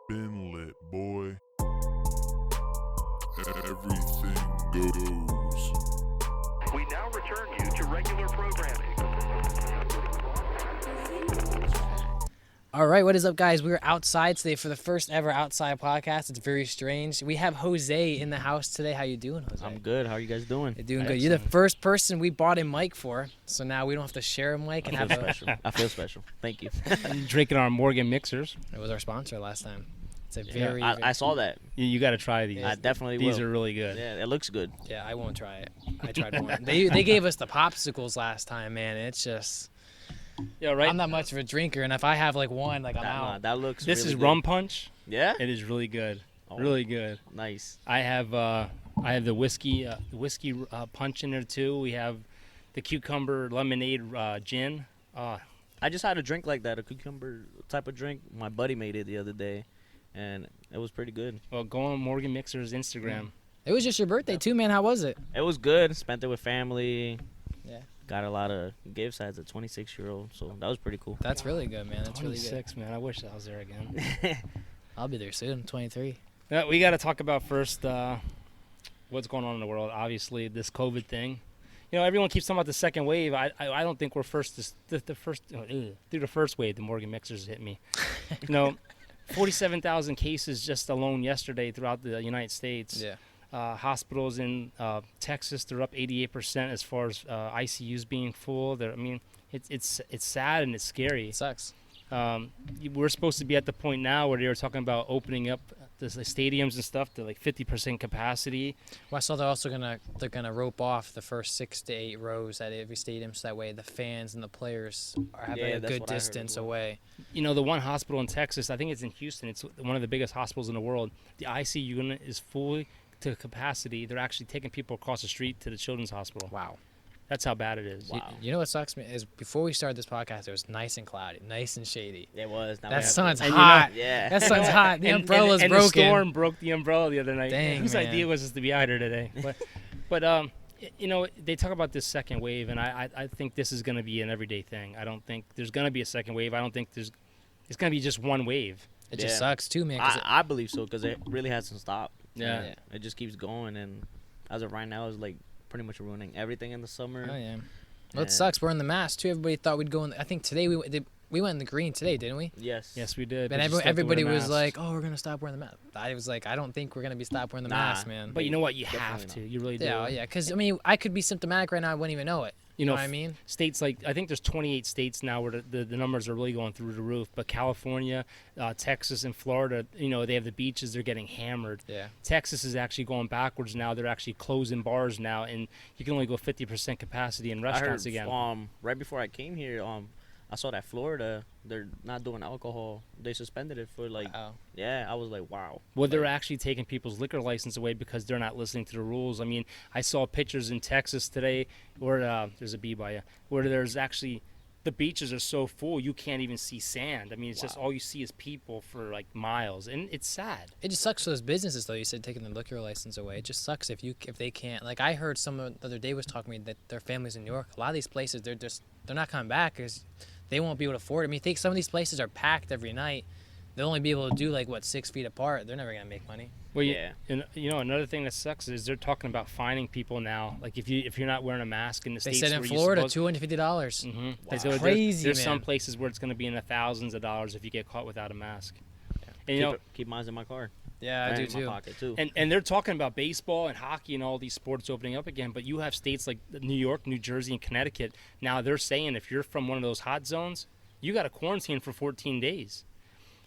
Been lit, boy. Everything goes. We now return you to regular programming. All right, what is up, guys? We're outside today for the first ever outside podcast. It's very strange. We have Jose in the house today. How you doing, Jose? I'm good. How are you guys doing? You're doing good. You're the first person we bought a mic for, so now we don't have to share a mic and I have feel a. special. I feel special. Thank you. Drinking our Morgan mixers. It was our sponsor last time. It's a Yeah, very. I saw that. You got to try these. I definitely These will. are really good. Yeah, it looks good. Yeah, I won't try it. I tried one. They gave us the popsicles last time, man. It's just. Yeah, right. I'm not much of a drinker, and if I have like one, like I'm out. That looks. This really is good. rum punch. Yeah. It is really good. Oh. Really good. Nice. I have the whiskey punch in there too. We have the cucumber lemonade gin. I just had a drink like that, a cucumber type of drink. My buddy made it the other day, and it was pretty good. Well, go on Morgan Mixer's Instagram. It was just your birthday too, man. How was it? It was good. Spent it with family. Yeah. Got a lot of gifts as a 26-year-old, so that was pretty cool. That's really good, man. That's really good. 26, man. I wish I was there again. I'll be there soon. 23. We got to talk about first what's going on in the world. Obviously, this COVID thing. You know, everyone keeps talking about the second wave. I don't think we're through the first wave. The Morgan Mixers hit me. You know, 47,000 cases just alone yesterday throughout the United States. Yeah. Hospitals in Texas, they're up 88% as far as ICUs being full. It's sad and it's scary. It sucks. We're supposed to be at the point now where they were talking about opening up the stadiums and stuff to like 50% capacity. Well, I saw they're gonna rope off the first 6 to 8 rows at every stadium, so that way the fans and the players are having a that's good what I heard distance as well. away. You know, the one hospital in Texas, I think it's in Houston. It's one of the biggest hospitals in the world. The ICU unit is fully to capacity. They're actually taking people across the street to the children's hospital. Wow. That's how bad it is. You know what sucks me is before we started this podcast, it was nice and cloudy, nice and shady. It was. Now we That have sun's to- hot. Yeah. That sun's hot. The And umbrella's and broken. the storm broke the umbrella the other night. Dang, Whose man. idea was this to be out here today? But you know, they talk about this second wave, and I think this is going to be an everyday thing. I don't think there's going to be a second wave. I don't think it's going to be just one wave. It just Yeah. sucks too, man. 'Cause I believe so because it really hasn't stopped. Yeah. Yeah. It just keeps going, and as of right now, it's like pretty much ruining everything in the summer. oh yeah. Well, it And- sucks. We're in the mask too. Everybody thought we'd go in. I think today we went in the green today, didn't we? Yes. Yes, we did. And but you still have to wear everybody the was mask. like, "Oh, we're gonna stop wearing the mask." I was like, "I don't think we're gonna be stop wearing the Nah. mask, man." But you know what? You Definitely have not. to. You really do. yeah, yeah. Because I mean, I could be symptomatic right now. I wouldn't even know it. You know know, what I mean? states like, I think there's 28 states now where the numbers are really going through the roof. But California, Texas, and Florida, you know, they have the beaches. They're getting hammered. Yeah. Texas is actually going backwards now. They're actually closing bars now, and you can only go 50% capacity in I restaurants heard, again. right before I came here, I saw that Florida, they're not doing alcohol. They suspended it for like, Oh. yeah. I was like, wow. Well, they're actually taking people's liquor license away because they're not listening to the rules. I mean, I saw pictures in Texas today where there's a bee by you, where there's actually the beaches are so full you can't even see sand. I mean, it's just all you see is people for like miles, and it's sad. It just sucks for those businesses, though. You said taking the liquor license away. It just sucks if they can't. Like I heard someone the other day was talking to me that their families in New York. A lot of these places they're not coming back because they won't be able to afford it. I mean, think some of these places are packed every night. They'll only be able to do like 6 feet apart. They're never gonna make money. Well, Yeah. and you know, another thing that sucks is they're talking about fining people now. Like if you're not wearing a mask in the They states said in where Florida, you're supposed. $250. Mm-hmm. That's So crazy, There's man. some places where it's going to be in the thousands of dollars if you get caught without a mask. And you know, Keep mine in my car. Yeah, I And do in too. my pocket too. and they're talking about baseball and hockey and all these sports opening up again, but you have states like New York, New Jersey, and Connecticut. Now they're saying if you're from one of those hot zones, you got to quarantine for 14 days.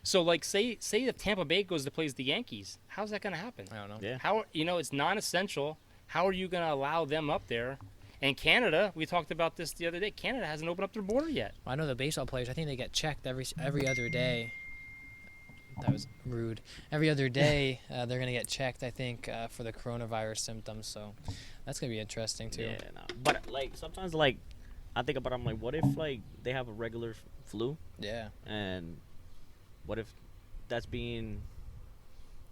So like say if Tampa Bay goes to play the Yankees, how's that going to happen? I don't know. Yeah. How it's non-essential. How are you going to allow them up there? And Canada, we talked about this the other day. Canada hasn't opened up their border yet. I know the baseball players. I think they get checked every other day. That was rude. Every other day, they're gonna get checked. I think for the coronavirus symptoms. So that's gonna be interesting too. Yeah, no. But like sometimes like I think about it, I'm like, what if like they have a regular flu Yeah. and what if that's being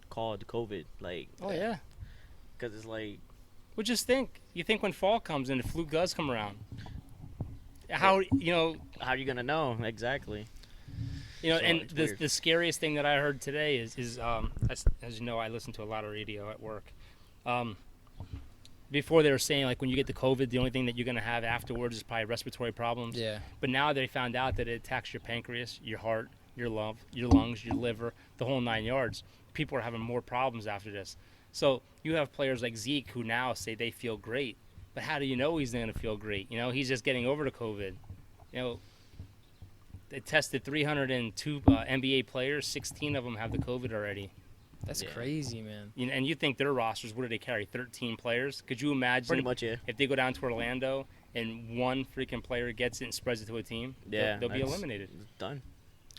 called COVID? Like, Oh yeah. because it's like Well, just think. You think when fall comes and the flu does come around, how how are you gonna know exactly? You know, So and it's the weird. scariest thing that I heard today is as you know, I listen to a lot of radio at work. Before they were saying, like, when you get the COVID, the only thing that you're going to have afterwards is probably respiratory problems. Yeah. But now they found out that it attacks your pancreas, your heart, your lungs, your liver, the whole 9 yards. People are having more problems after this. So you have players like Zeke who now say they feel great. But how do you know he's going to feel great? You know, he's just getting over the COVID. You know, they tested 302 NBA players. 16 of them have the COVID already. That's Yeah. crazy, man. You know, and you think their rosters, what do they carry? 13 players? Could you imagine Pretty much, yeah. if they go down to Orlando and one freaking player gets it and spreads it to a team? Yeah, They'll be that's- eliminated. It's done.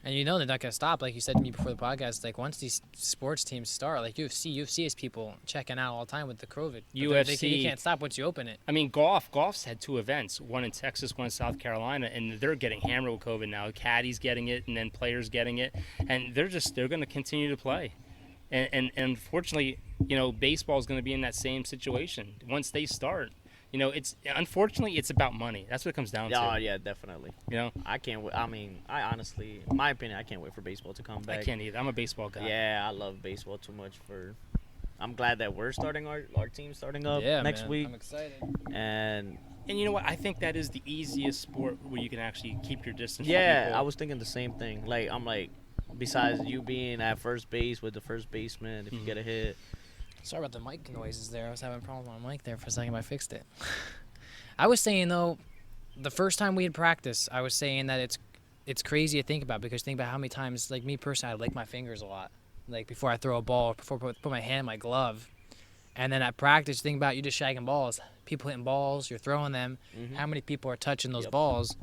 And you know they're not gonna stop, like you said to me before the podcast. Like once these sports teams start, like UFC has people checking out all the time with the COVID. But UFC you can't stop once you open it. I mean, golf's had 2 events, one in Texas, one in South Carolina, and they're getting hammered with COVID now. Caddies getting it, and then players getting it, and they're going to continue to play. And unfortunately, you know, baseball is going to be in that same situation once they start. You know, it's about money. That's what it comes down Oh, to. yeah, definitely. You know, I can't wait. I mean, I honestly, in my opinion, I can't wait for baseball to come back. I can't either. I'm a baseball guy. Yeah, I love baseball too much for. I'm glad that we're starting our team starting up Yeah, next man. week, I'm excited. and And you know what? I think that is the easiest sport where you can actually keep your distance. from yeah, people. I was thinking the same thing. Like I'm like, besides you being at first base with the first baseman, if you get a hit, Sorry about the mic noises there. I was having a problem with my mic there for a second, but I fixed it. I was saying though, the first time we had practice, I was saying that it's crazy to think about because think about how many times, like me personally, I lick my fingers a lot, like before I throw a ball, before I put my hand in my glove, and then at practice, think about you just shagging balls, people hitting balls, you're throwing them. How many people are touching those balls?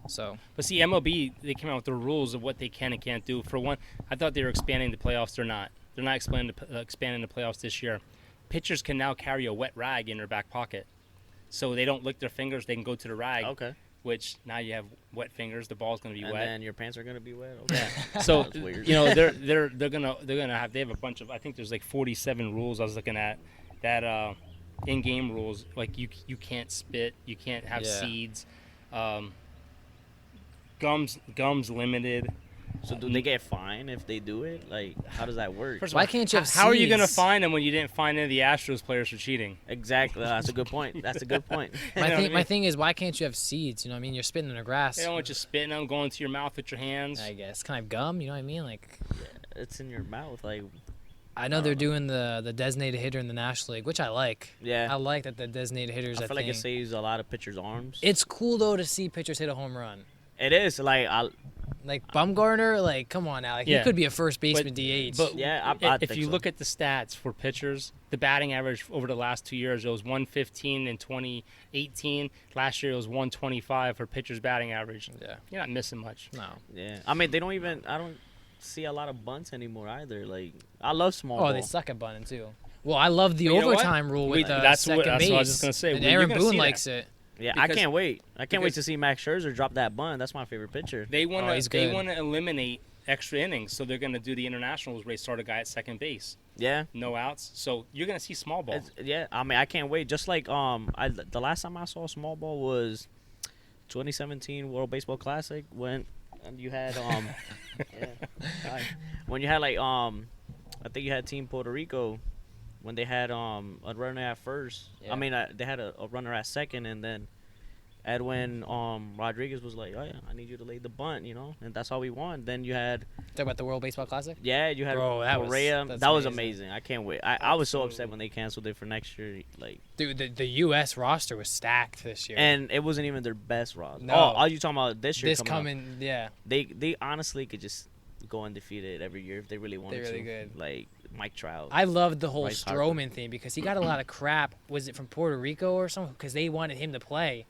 So But see, MLB, they came out with the rules of what they can and can't do. For one, I thought they were expanding the playoffs. They're not. They're not expanding the playoffs this year. Pitchers can now carry a wet rag in their back pocket. So they don't lick their fingers. They can go to the rag, okay, which now you have wet fingers. The ball's going to be and wet. then your pants are gonna be wet. Okay. So That's weird. you know they're gonna have, they have a bunch of, I think there's like 47 rules I was looking at that in-game rules, like you can't spit, you can't have Yeah. seeds, gums limited. So do they get fined if they do it? Like, how does that work? First of Why all, can't you have how are you gonna seeds? find them when you didn't find any of the Astros players for cheating? Exactly. That's a good point. That's a good point. You know what I my mean? thing is, why can't you have seeds? You know what I mean? You're spitting in the grass. They don't want you spitting them, going to your mouth with your hands. I guess. Can I have gum? You know what I mean? Like, It's in your mouth. Like, I know they're doing the designated hitter in the National League, which I like. yeah. I like that the designated hitters. I I feel like it think. saves a lot of pitchers' arms. It's cool though to see pitchers hit a home run. It is like Like Bumgarner, like come on now, like Yeah. he could be a first baseman DH. But Yeah, I if think you so. look at the stats for pitchers, the batting average over the last 2 years, it was 115 in 2018. Last year it was 125 for pitchers' batting average. yeah, You're not missing much. no. yeah. I mean, they don't even. I don't see a lot of bunts anymore either. Like, I love small Oh, ball. they suck at bunting too. Well, I love the But you know what? overtime rule with the that's second what I base. was just gonna say. And Well, you're Aaron gonna Boone see that. likes it. Yeah, I because- can't wait. I can't wait because- to see Max Scherzer drop that bunt. That's my favorite pitcher. They want Oh, he's to. They good. want to eliminate extra innings, so they're going to do the internationals where they start a guy at second base, Yeah. no outs. So you're going to see small ball. Yeah, I mean, I can't wait. Just like the last time I saw small ball was 2017 World Baseball Classic when you had yeah, hi. When you had like I think you had Team Puerto Rico when they had a runner at first. Yeah. I mean, they had a runner at second, and then Edwin Rodriguez was like, "Oh yeah, I need you to lay the bunt," you know, and that's how we won. Then you had Talk about the World Baseball Classic. you had Bro, that was- Correa. that's That was amazing. amazing. I can't wait. I was so upset when they canceled it for next year. Like. Dude, the U.S. roster was stacked this year. And it wasn't even their best roster. No. Oh, are you talking about this year? this coming up? coming, yeah. They honestly could just go undefeated every year if they really wanted really to. good. Like Mike Trout. I loved the whole Bryce Harper. Stroman thing because he got a lot of crap. Was it from Puerto Rico or something? Because they wanted him to play,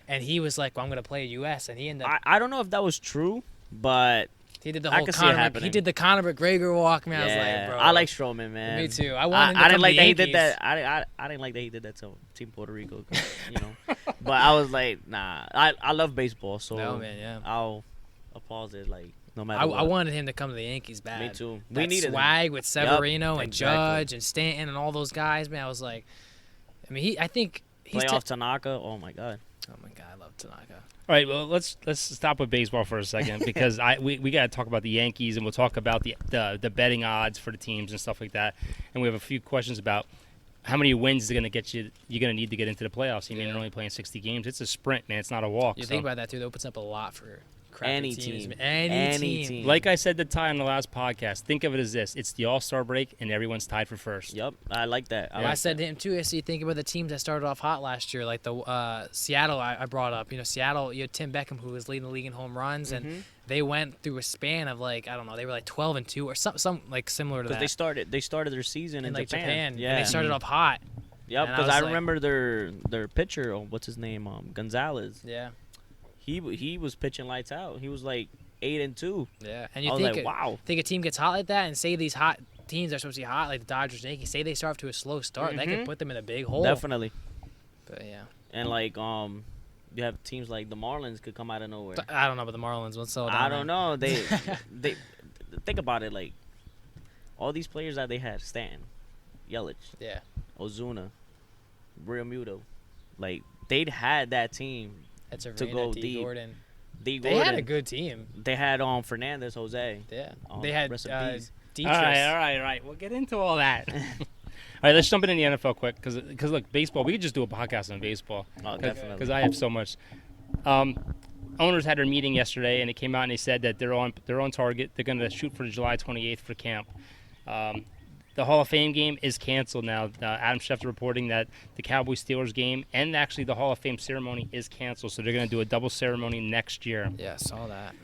and he was like, "Well, I'm going to play U.S." And he ended up I don't know if that was true, but he did the I whole could see it Conor. He happening. did the Conor McGregor walk. Man, I was yeah, like, bro, I like Stroman, man. Me too. I wanted him to I didn't come like to that he Yankees. did that. I didn't like that he did that to Team Puerto Rico. 'Cause, you know, but I was like, nah. I love baseball, so No, man, yeah. I'll pause it like no matter I what. wanted him to come to the Yankees bad. Me too. That We needed him. swag with Severino and exactly. Judge and Stanton and all those guys. Man, I was like, I mean, I think he's Playoff Tanaka. Oh my god. Oh my God, I love Tanaka. All right, well let's stop with baseball for a second because we got to talk about the Yankees and we'll talk about the betting odds for the teams and stuff like that. And we have a few questions about how many wins is it going to get you? You're going to need to get into the playoffs. You mean you're only playing 60 games? It's a sprint, man. It's not a walk. You so. think about that too. It opens up a lot for crappy Any teams. team. Any team. Like I said to Ty on the last podcast, think of it as this: it's the All-Star break, and everyone's tied for first. Yep, I like that. I said to him too. So you think about the teams that started off hot last year, like the Seattle. I brought up. Seattle. You had Tim Beckham, who was leading the league in home runs, and they went through a span of like I don't know. They were like 12-2 or some like similar to that. Because they started their season in like Japan. Yeah, and they started off hot. Yep, and because I I was remember their pitcher. Oh, what's his name? Gonzalez. Yeah. He was pitching lights out. He was like 8-2. Yeah, and I you was think like, wow. think a team gets hot like that, and say these hot teams are supposed to be hot, like the Dodgers, and Yankees. Say they start off to a slow start, that could put them in a big hole. Definitely. But yeah, And like you have teams like the Marlins could come out of nowhere. I don't know about the Marlins. What's so? I don't know. They think about it. Like all these players that they had: Stanton, Yelich, Yeah. Ozuna, Real Muto. Like they'd had that team. That's a To go D. deep. Gordon. They They had a good team. They had Fernandez, Jose. Yeah. Oh, They had rest in peace. Dietrich. All right. We'll get into all that. All right, let's jump into the NFL quick because look, baseball. We could just do a podcast on baseball. Oh, definitely. Because I have so much. Owners had their meeting yesterday, and they came out and they said that they're on target. They're going to shoot for July 28th for camp. The Hall of Fame game is canceled now. Adam Schefter reporting that the Cowboys-Steelers game and actually the Hall of Fame ceremony is canceled, so they're going to do a double ceremony next year. Yeah, I saw that.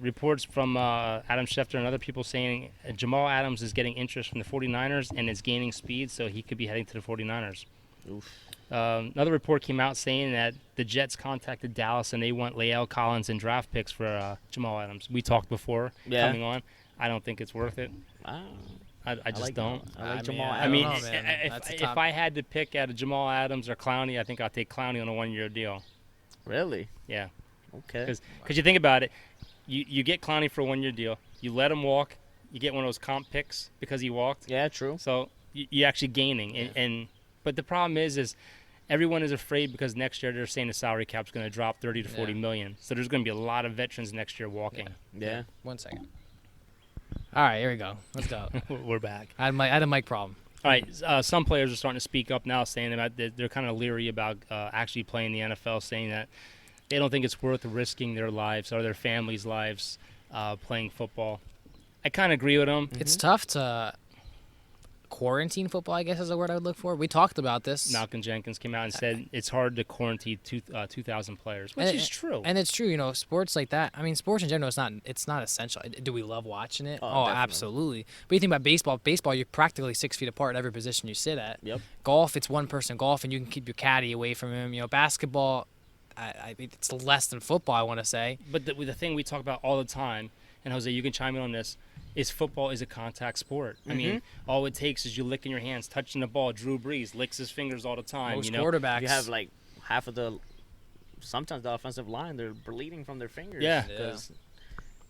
Reports from Adam Schefter and other people saying Jamal Adams is getting interest from the 49ers and is gaining speed, so he could be heading to the 49ers. Oof. Another report came out saying that the Jets contacted Dallas and they want Lael Collins and draft picks for Jamal Adams. We talked before coming on. I don't think it's worth it. I just don't. I like I Jamal. mean, I mean, know, man. That's a if top- I had to pick out of Jamal Adams or Clowney, I think I'll take Clowney on a 1-year deal. Really? Yeah. Okay. Because you think about it, you get Clowney for a 1-year deal. You let him walk. You get one of those comp picks because he walked. Yeah, true. So you're actually gaining. But the problem is everyone is afraid because next year they're saying the salary cap's going to drop 30 to 40 million. So there's going to be a lot of veterans next year walking. Yeah. 1 second. All right, here we go. Let's go. We're back. I had a mic problem. All right, some players are starting to speak up now, saying that they're kind of leery about actually playing the NFL, saying that they don't think it's worth risking their lives or their families' lives playing football. I kind of agree with them. It's tough to quarantine football, I guess is the word I would look for. We talked about this. Malcolm Jenkins came out and said it's hard to quarantine 2,000 players, which is true. And it's true, sports like that. I mean, sports in general, it's not essential. Do we love watching it? Oh, definitely. Absolutely. But you think about baseball. Baseball, you're practically 6 feet apart in every position you sit at. Yep. Golf, it's one person golf, and you can keep your caddy away from him. Basketball, I think it's less than football, I want to say. But the thing we talk about all the time, and Jose, you can chime in on this, is football is a contact sport. I mean, all it takes is you licking your hands, touching the ball. Drew Brees licks his fingers all the time. Most quarterbacks. You have like half of sometimes the offensive line, they're bleeding from their fingers. Yeah. Because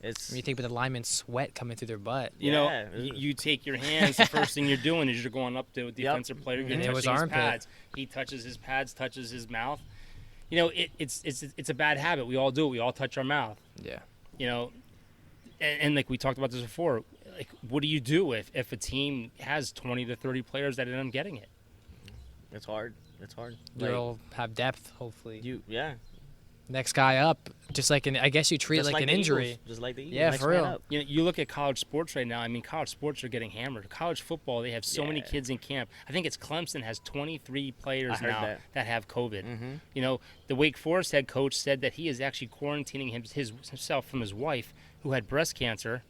it's. When you think about the lineman's sweat coming through their butt. Yeah. You take your hands, the first thing you're doing is you're going up to a defensive player, you're Into his touching his armpit. pads. He touches his pads, touches his mouth. It's a bad habit. We all do it. We all touch our mouth. Yeah. And like we talked about this before, like what do you do if a team has 20 to 30 players that end up getting it? It's hard. It's hard. You'll have depth, hopefully. Next guy up, just like I guess you treat it Just like an the injury. Eagles. Just like the Eagles. Yeah, Next for man real. up. You look at college sports right now. I mean, college sports are getting hammered. College football, they have so many Yeah. kids in camp. I think it's Clemson has 23 players I heard now that. have COVID. Mhm. The Wake Forest head coach said that he is actually quarantining himself from his wife who had breast cancer.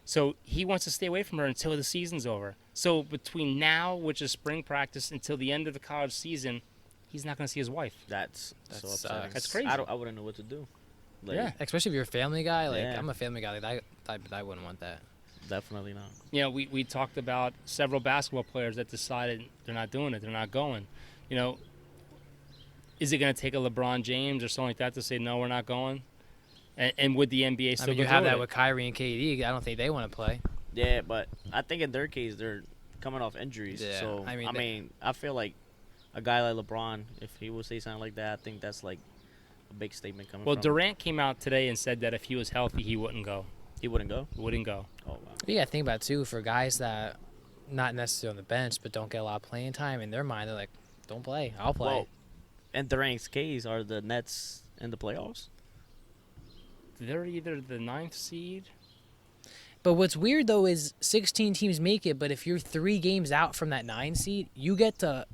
So he wants to stay away from her until the season's over. So between now, which is spring practice, until the end of the college season, he's not going to see his wife. That's so sucks. upsetting. That's crazy. I wouldn't know what to do. Like, Yeah. Especially if you're a family guy. Like Yeah. I'm a family guy. Like I wouldn't want that. Definitely not. We talked about several basketball players that decided they're not doing it. They're not going. Is it going to take a LeBron James or something like that to say, no, we're not going? And would the NBA I still mean, go you have through that it? with Kyrie and KD. I don't think they want to play. Yeah, but I think in their case they're coming off injuries. Yeah, So I mean, I feel like a guy like LeBron, if he would say something like that, I think that's like a big statement coming Well, from. Durant came out today and said that if he was healthy, he wouldn't go. He wouldn't go. Wouldn't go. Oh wow. You got to think about, too, for guys that not necessarily on the bench but don't get a lot of playing time, in their mind, they're like, don't play. I'll play. Well, and Durant's case, are the Nets in the playoffs? They're either the 9th seed. But what's weird, though, is 16 teams make it, but if you're 3 games out from that 9 seed, you get to,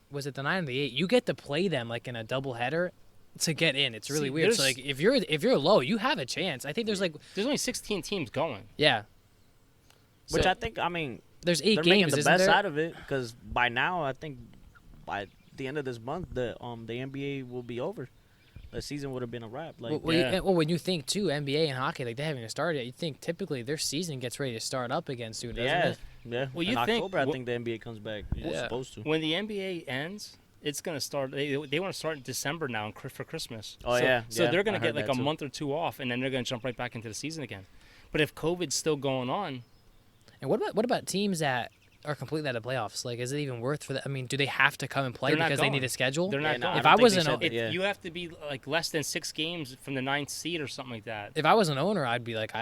was it the 9 or the 8? You get to play them, like, in a doubleheader to get in. It's really See, weird. So, there's- like, if you're low, you have a chance. I think there's, like, There's only 16 teams going. yeah. Which So, I think, I mean, there's 8 they're games, making the isn't best there? out of it because by now, I think by the end of this month, the NBA will be over. The season would have been a wrap. Like, When you think, too, NBA and hockey, like, they haven't even started yet, you think typically their season gets ready to start up again soon, doesn't yeah, it? yeah. Well, in you think- October, I think the NBA comes back. It's Yeah. supposed to. When the NBA ends, it's going to start. They want to start in December now for Christmas. Oh, so, yeah, So yeah, they're going I to get heard like that a too. month or 2 off, and then they're going to jump right back into the season again. But if COVID's still going on, And what about teams that are completely out of playoffs? Like, is it even worth for that? I mean, do they have to come and play They're not because they going. need a schedule? they're not Yeah, no, going. If don't I think they wasn't said a- that, yeah. You have to be like less than 6 games from the 9th seed or something like that. If I was an owner, I'd be like,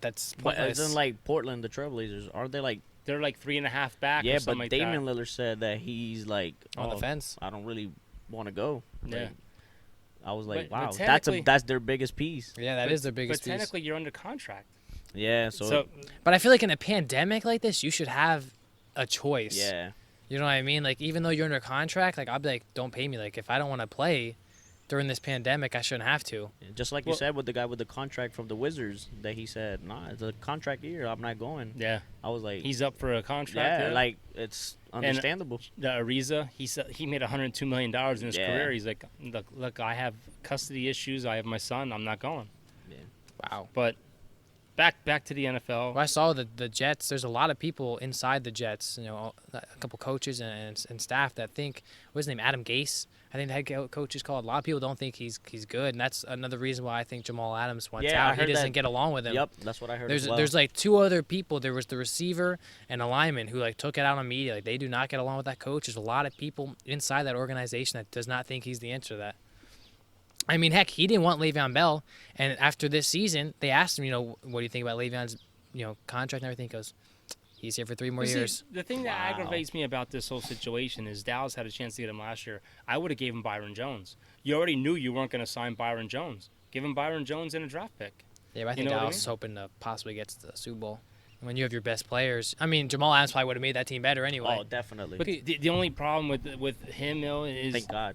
that's But pointless. isn't like Portland, the Trailblazers, aren't they like? They're like 3.5 back. Yeah, or but something like Damian that. Lillard said that he's like on the "Oh, fence. I don't really want to go. Yeah. Like, I was like, But wow, technically- that's their biggest piece. Yeah, that is their biggest But piece. technically, you're under contract. Yeah, so, But I feel like in a pandemic like this, you should have a choice. yeah, You know what I mean? Like, even though you're under contract, like, I'll be like, don't pay me. Like, if I don't want to play during this pandemic, I shouldn't have to. just like Well- you said with the guy with the contract from the Wizards, that he said, nah, it's a contract year. I'm not going. Yeah, I was like, he's up for a contract. yeah, like it's understandable. The Ariza, he said he made $102 million in his Yeah. career. He's like, look, I have custody issues. I have my son. I'm not going. Wow. But back to the NFL. Well, I saw the Jets. There's a lot of people inside the Jets. You know, a couple coaches and staff that think, what's his name, Adam Gase. I think the head coach is called. A lot of people don't think he's good, and that's another reason why I think Jamal Adams went Yeah, I out. He heard doesn't that. get along with him. Yep, that's what I heard. There's as well. there's like 2 other people. There was the receiver and a lineman who like took it out on media. Like, they do not get along with that coach. There's a lot of people inside that organization that does not think he's the answer to that. I mean, heck, he didn't want Le'Veon Bell, and after this season, they asked him, what do you think about Le'Veon's, contract and everything? He goes, he's here for 3 more You see, years. the thing that Wow. aggravates me about this whole situation is Dallas had a chance to get him last year. I would have gave him Byron Jones. You already knew you weren't going to sign Byron Jones. Give him Byron Jones in a draft pick. Yeah, but I You think know what I Dallas is hoping to possibly get to the Super Bowl. And when you have your best players, I mean, Jamal Adams probably would have made that team better anyway. oh, definitely. But the only problem with him though is Thank God.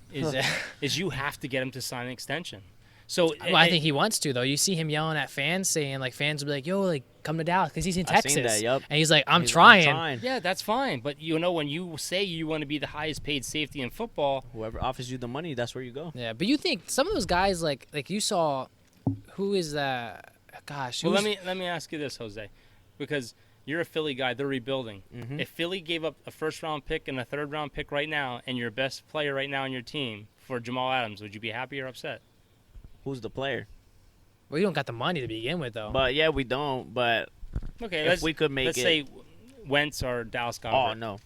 is you have to get him to sign an extension. So Well, I think he wants to, though. You see him yelling at fans, saying, like, fans will be like, yo, like, come to Dallas, because he's in I Texas. seen that, yup. And he's like, I'm He's trying. yeah, that's fine. But when you say you want to be the highest paid safety in football, Whoever offers you the money, that's where you go. Yeah, but you think some of those guys, like you saw, who is that? Gosh. well, who's- let me ask you this, Jose, because you're a Philly guy. They're rebuilding. Mhm. If Philly gave up a first-round pick and a third-round pick right now, and your best player right now on your team for Jamal Adams, would you be happy or upset? Who's the player? Well, you don't got the money to begin with, though. But yeah, we don't. But Okay, if we could make let's it, say Wentz or Dallas oh Goedert. no.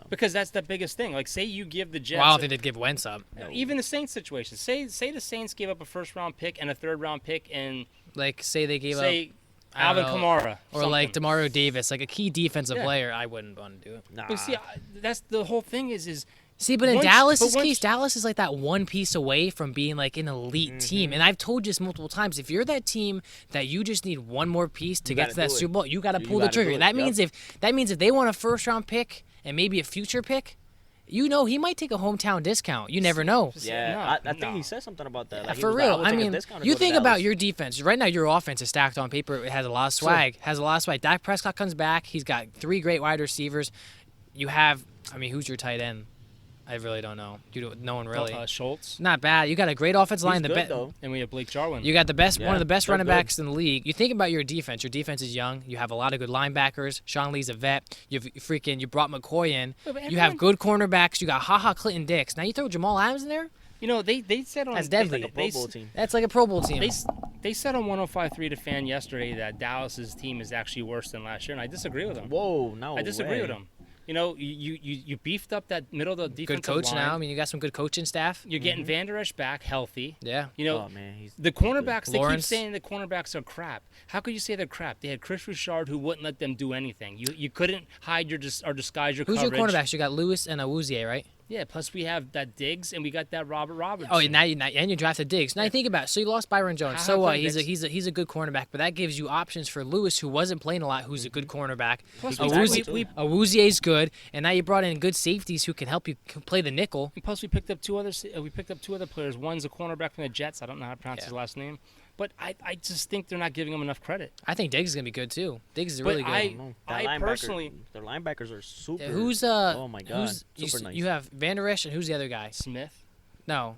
Because that's the biggest thing. Like, say you give the Jets. Well, I don't think they'd give Wentz up. Even the Saints situation. Say the Saints gave up a first-round pick and a third-round pick and Like, say they gave up, say I don't Alvin know, Kamara or like something. Demario Davis, like a key defensive Yeah. player. I wouldn't want to do it. Nah. But see, that's the whole thing is See, but in Once- Dallas's but once- case, Dallas is like that one piece away from being like an elite team. And I've told you this multiple times. If you're that team that you just need one more piece to You get gotta to that do it. Super Bowl, you got to You pull the gotta do trigger. it, That yep. means if they want a first round pick and maybe a future pick, he might take a hometown discount. You never know. Yeah, No, I think no. he said something about that. Like, he For was like, real, will I take a mean, discount to you go to think about Dallas. your defense. Right now, your offense is stacked on paper. It has a lot of swag. Dak Prescott comes back. He's got 3 great wide receivers. You have, who's your tight end? I really don't know. No one really. Schultz, Not bad. You got a great offensive line. He's good, though. and we have Blake Jarwin. You got the best, one Yeah, of the best they're running good. backs in the league. You think about your defense. Your defense is young. You have a lot of good linebackers. Sean Lee's a vet. You brought McCoy in. But You have everyone- good cornerbacks. You got Clinton Dix. Now you throw Jamal Adams in there. They said on That's deadly. Like a Pro Bowl team. That's like a Pro Bowl team. They said on 105.3 to Fan yesterday that Dallas's team is actually worse than last year, and I disagree with them. Whoa, no I disagree way. with them You know, you beefed up that middle of the defensive Good coach line. now. I mean, you got some good coaching staff. You're getting Van Der Esch back healthy. Yeah. You know, Oh man, he's the cornerbacks, they keep Lawrence. saying the cornerbacks are crap. How could you say they're crap? They had Chris Richard who wouldn't let them do anything. You couldn't hide or disguise your Who's coverage. your cornerbacks? You got Lewis and Awuzie, right? Yeah, plus we have that Diggs and we got that Robert Robertson. Oh, and you drafted Diggs. Now you think about it. So you lost Byron Jones. How So what? come He's a good cornerback, but that gives you options for Lewis, who wasn't playing a lot, who's a good cornerback. Plus, Awuzie's good, and now you brought in good safeties who can help you play the nickel. And plus, we picked up two other players. One's a cornerback from the Jets. I don't know how to pronounce his last name, but I just think they're not giving him enough credit. I think Diggs is gonna be good too. Diggs is But really good. I personally, their linebackers are super. Yeah, who's Oh my god, who's, super nice. you have Van Der Esch, and who's the other guy? Smith. No,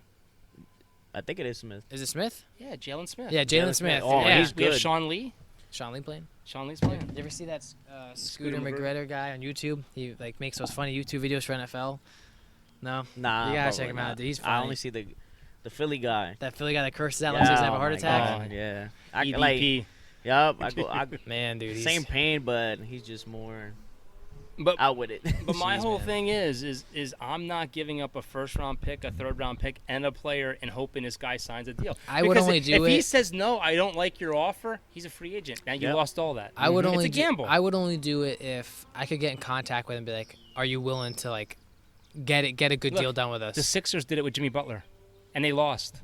I think it is Smith. is it Smith? Yeah, Jalen Smith. Yeah, Jalen Smith. Oh, yeah. he's We have good. Sean Lee. Sean Lee playing. Sean Lee's playing. You ever see that Scooter Scooter McGregor guy on YouTube? He like makes those funny YouTube videos for NFL. No, Nah, you gotta probably check him out. not. Dude, he's I funny. only see the Philly guy. That Philly guy that curses out like he's have a oh heart my attack. God, yeah, I EDP. like. Yup, I Man, dude, he's, same pain, but he's just more But out with it. But my Jeez, whole man. thing is I'm not giving up a first-round pick, a third-round pick, and a player and hoping this guy signs a deal. I would Because only do if he it- says no, I don't like your offer. He's a free agent. Now you Yep. lost all that. I would only It's a gamble. I would only do it if I could get in contact with him and be like, "Are you willing to like get a good Look, deal done with us?" The Sixers did it with Jimmy Butler, and they lost.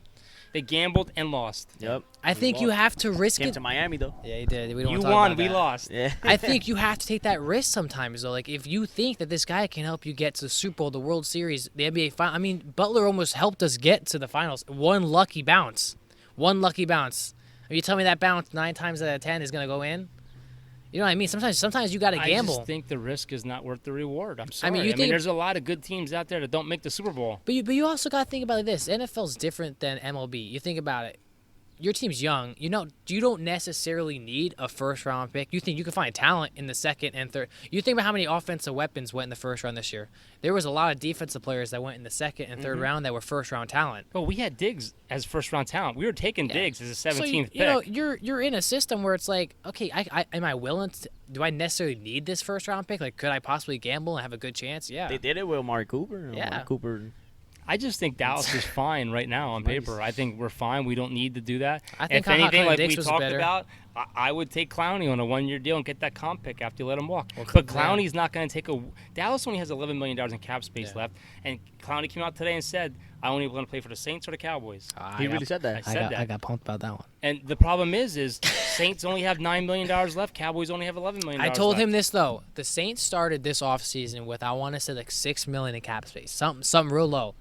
They gambled and lost. Yep. I think you have to risk Came it. to Miami though. Yeah, you did. We don't You wanna talk won, about we that. lost. Yeah. I think you have to take that risk sometimes, though. Like, if you think that this guy can help you get to the Super Bowl, the World Series, the NBA Final. I mean, Butler almost helped us get to the finals. One lucky bounce. If you tell me that bounce 9 times out of 10 is going to go in, you know what I mean? Sometimes you got to I gamble. just think the risk is not worth the reward. I'm sorry. you think- there's a lot of good teams out there that don't make the Super Bowl. But you also got to think about it this. NFL's different than MLB. You think about it. Your team's young. You don't necessarily need a first-round pick. You think you can find talent in the second and third. You think about how many offensive weapons went in the first round this year. There was a lot of defensive players that went in the second and third round that were first-round talent. Well, we had Diggs as first-round talent. We were taking Yeah. Diggs as a So 17th pick. you know you're in a system where it's like, okay, am I willing to? Do I necessarily need this first-round pick? Like, could I possibly gamble and have a good chance? Yeah. They did it with Amari Cooper. Yeah. Amari Cooper. I just think Dallas is fine right now on paper. I think we're fine. We don't need to do that. I think if anything, Clowney like Dix we was talked better. about, I would take Clowney on a 1-year deal and get that comp pick after you let him walk. Well, But yeah. Clowney's not going to take a. Dallas only has $11 million in cap space Yeah. left, and Clowney came out today and said, "I only want to play for the Saints or the Cowboys." He really said that. I said that. I got pumped about that one. And the problem is Saints only have $9 million left. Cowboys only have $11 million. I told left. him this though. The Saints started this offseason with, I want to say, like $6 million in cap space, something real low.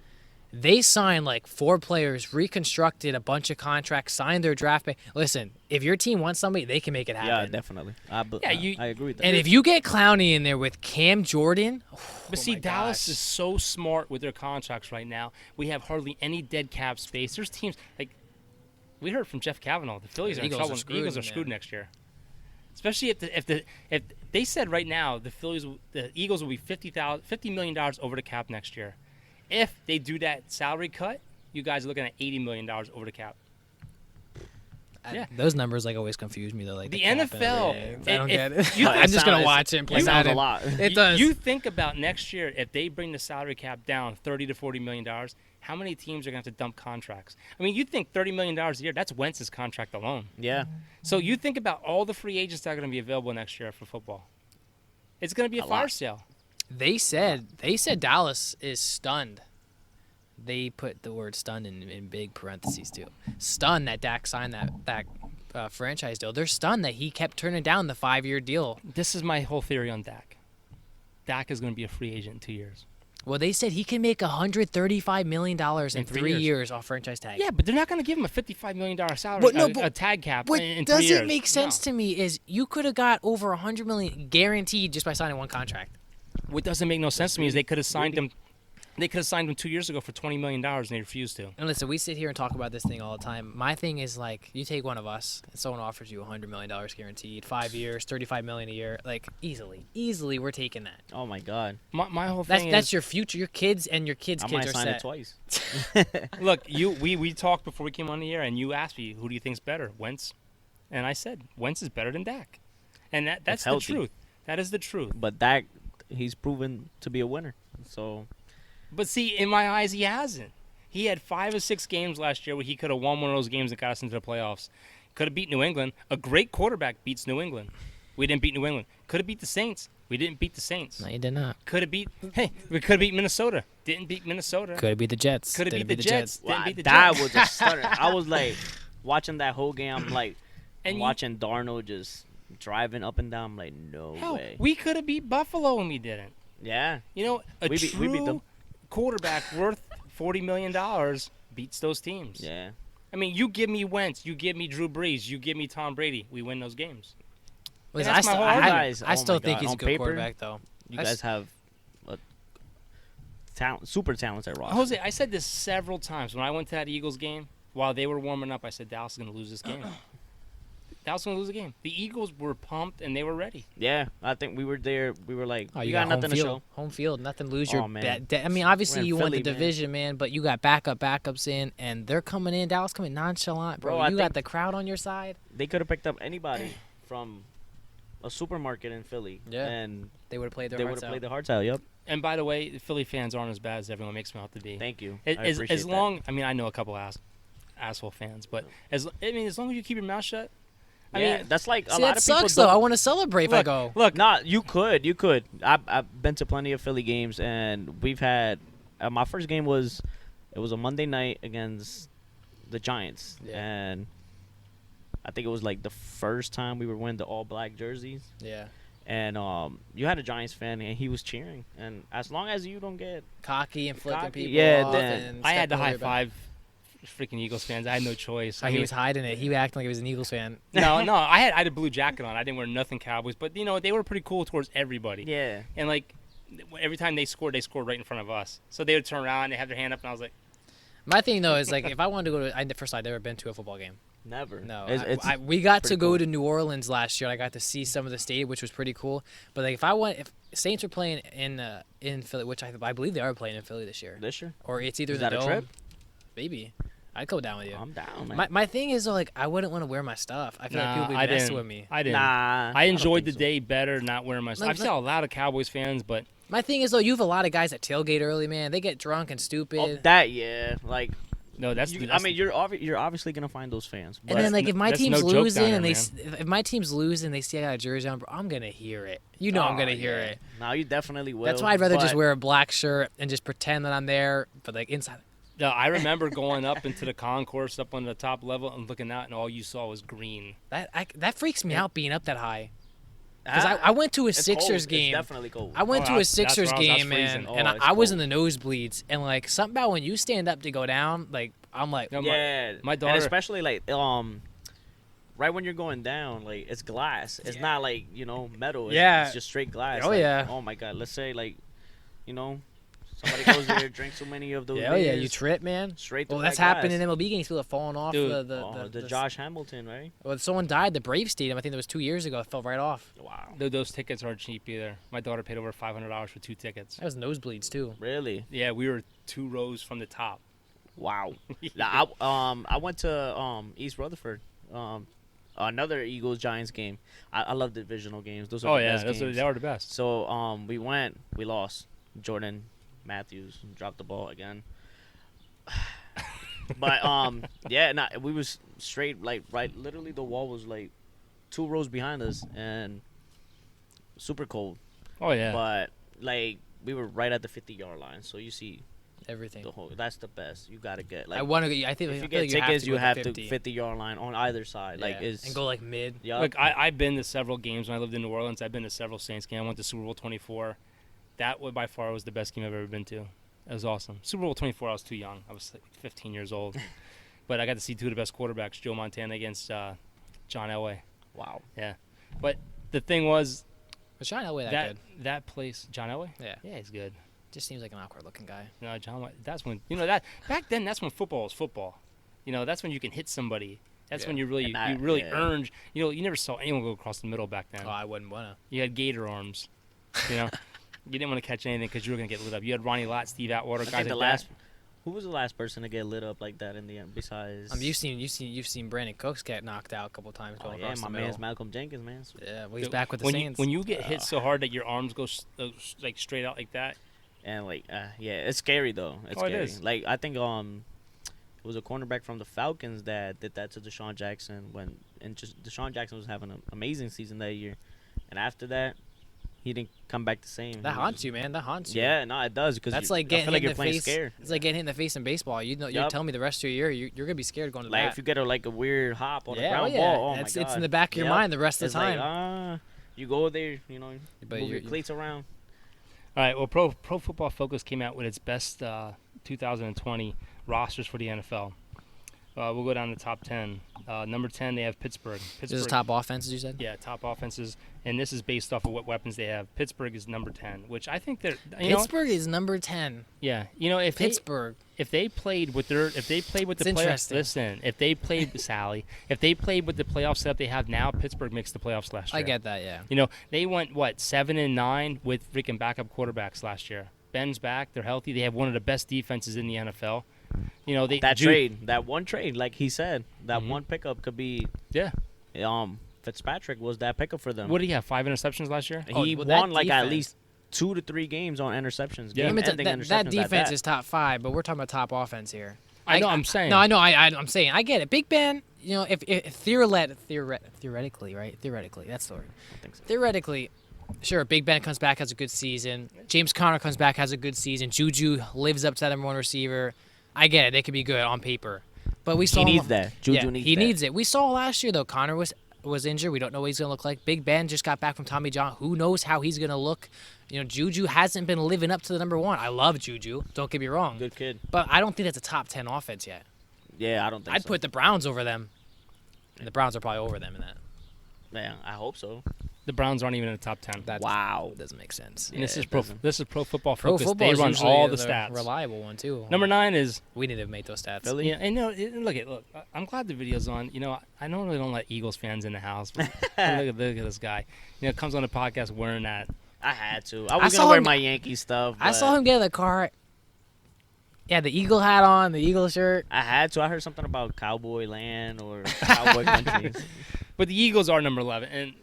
They signed like 4 players, reconstructed a bunch of contracts, signed their draft pick. Listen, if your team wants somebody, they can make it happen. Yeah, definitely. I agree with that. And if you get Clowney in there with Cam Jordan, But see, Dallas is so smart with their contracts right now. We have hardly any dead cap space. There's teams like we heard from Jeff Kavanaugh. The Phillies are in Eagles trouble. are The screwed, Eagles are man. screwed next year. Especially if they said right now the Eagles will be $50 million over the cap next year. If they do that salary cut, you guys are looking at $80 million over the cap. Yeah. those numbers like always confuse me though. Like The cap and NFL, everything. I don't if- get it. you- I'm just gonna It watch it and play sounds a Madden. lot. It does. You think about next year if they bring the salary cap down $30 to $40 million. How many teams are going to have to dump contracts? I mean, you think $30 million a year, that's Wentz's contract alone. Yeah. So you think about all the free agents that are going to be available next year for football. It's going to be a fire lot. sale. They said Dallas is stunned. They put the word stunned in big parentheses too. Stunned that Dak signed that franchise deal. They're stunned that he kept turning down the 5-year deal. This is my whole theory on Dak. Dak is going to be a free agent in 2 years. Well, they said he can make $135 million in In 3 3 years off franchise tag. Yeah, but they're not going to give him a $55 million salary, But no, a tag cap What in 3 years. doesn't make sense No. to me is you could have got over $100 million guaranteed just by signing one contract. What doesn't make no sense to me is they could have signed him. They could have signed him 2 years ago for $20 million, and they refused to. And listen, we sit here and talk about this thing all the time. My thing is like, you take one of us, and someone offers you $100 million guaranteed, 5 years, $35 million a year, like easily, we're taking that. Oh my God. My whole That's thing that's is, your future, your kids and your kids' I kids might are sign set. it twice. look, we talked before we came on the air, and you asked me who do you think's better, Wentz, and I said Wentz is better than Dak, and that's the healthy. truth. That is the truth. But Dak he's proven to be a winner. So But see, in my eyes, he hasn't. He had 5 or 6 games last year where he could have won one of those games that got us into the playoffs. Could have beat New England. A great quarterback beats New England. We didn't beat New England. Could have beat the Saints. We didn't beat the Saints. No, you did not. Could have beat. Hey, we could have beat Minnesota. Didn't beat Minnesota. Could have beat the Jets. Could have Didn't beat the Jets. Didn't wow, beat the that Jets. was a stutter. I was like watching that whole game. I'm like And you- watching Darnold just driving up and down. I'm like, no Hell, way. we could have beat Buffalo and we didn't. Yeah. You know, a We beat them. true quarterback worth $40 million beats those teams. Yeah. I mean, you give me Wentz, you give me Drew Brees, you give me Tom Brady, we win those games. Listen, that's I my still, whole I, argument. I Oh still my think God. he's a On good paper, quarterback, though. You I guys s- have a super talented roster. Jose, I said this several times when I went to that Eagles game. While they were warming up, I said Dallas is going to lose this game. Dallas is going to lose the game. The Eagles were pumped and they were ready. Yeah, I think we were there. We were like, Oh, we you got got nothing home to field. show. Home field, nothing to lose. Oh, Your man. I mean, obviously We're in you won Philly, the man. division, man, but you got backups in, and they're coming in. Dallas coming nonchalant, bro. Bro, I You got think- the crowd on your side. They could have picked up anybody from a supermarket in Philly. Yeah. And They would have played their they would hearts have out. played their hearts out. Yep. And by the way, the Philly fans aren't as bad as everyone makes them out to be. Thank you. As, I as, appreciate as that. long, I mean, I know a couple asshole fans, but as long as you keep your mouth shut. I Yeah, mean, that's like a See, lot that of people sucks, though. don't- I want to celebrate if I go. look, Nah, you could. I've been to plenty of Philly games, and we've had. My first game was a Monday night against the Giants, Yeah. and I think it was like the first time we were wearing the all black jerseys, Yeah. and you had a Giants fan, and he was cheering, and as long as you don't get Cocky and flicking Cocky, people yeah, off. then- And I had to stepping high over your back. five freaking Eagles fans. I had no choice. Oh, he was hiding it. He was acting like he was an Eagles fan. no, I had a blue jacket on. I didn't wear nothing Cowboys, but you know they were pretty cool towards everybody. yeah. And like every time they scored right in front of us. So they would turn around, they have their hand up, and I was like, My thing, though, is like if I wanted to go to, first I'd never been to a football game. Never. No, It's we got to pretty go cool. to New Orleans last year. I got to see some of the stadium, which was pretty cool. But like, if Saints were playing in Philly, which I believe they are playing in Philly this year, this year. or it's either Is in the that a dome, trip? maybe I'd go down with you. I'm down, man. My thing is though, like I wouldn't want to wear my stuff. I feel like people would I be messing didn't. with me. I didn't. Nah, I enjoyed the don't think so. day better not wearing my stuff. Like, I've seen a lot of Cowboys fans, but My thing is though, you have a lot of guys that tailgate early, man. They get drunk and stupid. Oh, that yeah, like no, that's. I mean, you're obviously gonna find those fans. But And then, like, if my that's team's no joke losing down and there, if my team's losing, they see I got a jersey on, bro, I'm gonna hear it. You know, I'm gonna hear it. Now you definitely will. That's why I'd rather just but- wear a black shirt and just pretend that I'm there, but like inside. No, I remember going up into the concourse up on the top level and looking out, and all you saw was green. That freaks me out being up that high. Because I went to a It's Sixers cold. game. It's definitely cold. I went Oh, to a that's Sixers where I was game, man, freezing. Oh, and it's I was in cold. the nosebleeds, and like something about when you stand up to go down, like I'm like, No, yeah, my and daughter- especially like right when you're going down, like it's glass. It's not like metal. Yeah. It's just straight glass. Oh, like, yeah. Oh my god. Let's say like, somebody goes there, drinks so many of those. yeah, you beers, trip, man. Straight. Well, through that's that happened glass. in MLB games. People are falling off Dude, the Josh Hamilton, right? Well, someone died at the Brave Stadium. I think that was 2 years ago. It fell right off. Wow. Those tickets aren't cheap either. My daughter paid over $500 for 2 tickets. That was nosebleeds too. Really? Yeah, we were 2 rows from the top. Wow. Now, I went to East Rutherford. Another Eagles Giants game. I love divisional games. Those are Oh the yeah, best games. they are the best. So we went. We lost. Jordan Matthews dropped the ball again. But yeah, we was straight like right. Literally, the wall was like 2 rows behind us and super cold. Oh yeah. But like we were right at the 50-yard line, so you see Everything. the whole. That's the best. You gotta get like. I want to. I think if you I feel get like tickets, you have go to 50. 50-yard line on either side. Like Yeah, it's and go like mid. Yup. Look, I've been to several games when I lived in New Orleans. I've been to several Saints games. I went to Super Bowl 24. That by far was the best game I've ever been to. It was awesome. Super Bowl 24, I was too young. I was like 15 years old. But I got to see 2 of the best quarterbacks, Joe Montana against John Elway. Wow. Yeah. But the thing was, Was John Elway that good? that place, John Elway? Yeah. Yeah, he's good. Just seems like an awkward looking guy. No, John, that's when, that back then, that's when football was football. That's when you can hit somebody. That's Yeah. when you really, And that- you really yeah. earned, you never saw anyone go across the middle back then. Oh, I wouldn't wanna. You had gator arms, You didn't want to catch anything because you were going to get lit up. You had Ronnie Lott, Steve Atwater, I guys think like the last Who was the last person to get lit up like that in the end? Besides, You've seen Brandon Cooks get knocked out a couple times oh going yeah, across my the middle. man's Malcolm Jenkins, man. Yeah, well, he's So back with the when Saints. when you get hit so hard that your arms go like straight out like that. And like, yeah, it's scary though. It's Oh, it scary. is. Like I think it was a cornerback from the Falcons that did that to Deshaun Jackson just Deshaun Jackson was having an amazing season that year, and after that, he didn't come back the same. That haunts you, man. That haunts you. Yeah, no, it does because That's like I getting feel like hit you're in the playing face. scared. It's like getting hit in the face in baseball. You're Yup. telling me the rest of your year you're gonna be scared going to Like bat. if you get a weird hop on a yeah, ground yeah. ball, oh it's, my god, it's in the back of your Yep. mind the rest of It's the time. like you go there, But move your you're- cleats around. All right. Well, Pro Football Focus came out with its best 2020 rosters for the NFL. We'll go down to the top 10. Number 10, they have Pittsburgh. This is top offenses, you said? Yeah, top offenses, and this is based off of what weapons they have. Pittsburgh is number 10, which I think they're. Pittsburgh is number 10. Yeah, if Pittsburgh. if they played with the It's playoffs, interesting. listen, if they played if they played with the playoff setup they have now, Pittsburgh makes the playoffs last year. I get that, yeah. They went 7-9 with freaking backup quarterbacks last year. Ben's back, they're healthy. They have one of the best defenses in the NFL. That one trade, like he said, that Mhm. one pickup could be. Yeah. Fitzpatrick was that pickup for them. What did he have? 5 interceptions last year. He well, that won like at defense- least 2 to 3 games on interceptions. Yeah. Let me tell- Game-ending that interceptions at defense that. is top 5, but we're talking about top offense here. I know. I'm saying. No, I know. I'm saying. I get it. Big Ben, if theoretically, right? Theoretically, that's the word. I think so. Theoretically, sure, Big Ben comes back, has a good season. James Conner comes back, has a good season. Juju lives up to that number one receiver. I get it. They could be good on paper. But we saw He him- needs that. Juju needs he that. needs it. We saw last year, though. Conner was injured. We don't know what he's going to look like. Big Ben just got back from Tommy John. Who knows how he's going to look? Juju hasn't been living up to the number one. I love Juju. Don't get me wrong. Good kid. But I don't think that's a top 10 offense yet. Yeah, I don't think I'd so. put the Browns over them. And the Browns are probably over them in that. Yeah, I hope so. The Browns aren't even in the top 10. That Wow. doesn't make sense. And this Yeah, is it pro. doesn't. This is Pro Football Pro Focus. football They is run usually all the the stats. reliable one too. Number 9 is. We need to make those stats. Philly? Yeah, and look. I'm glad the video's on. I normally don't let Eagles fans in the house, but look at this guy. Comes on the podcast wearing that. I had to. I I was saw gonna wear him- my Yankee stuff. I but saw him get in the car. Yeah, the Eagle hat on, the Eagle shirt. I had to. I heard something about Cowboy Land or Cowboy Country. But the Eagles are number 11, and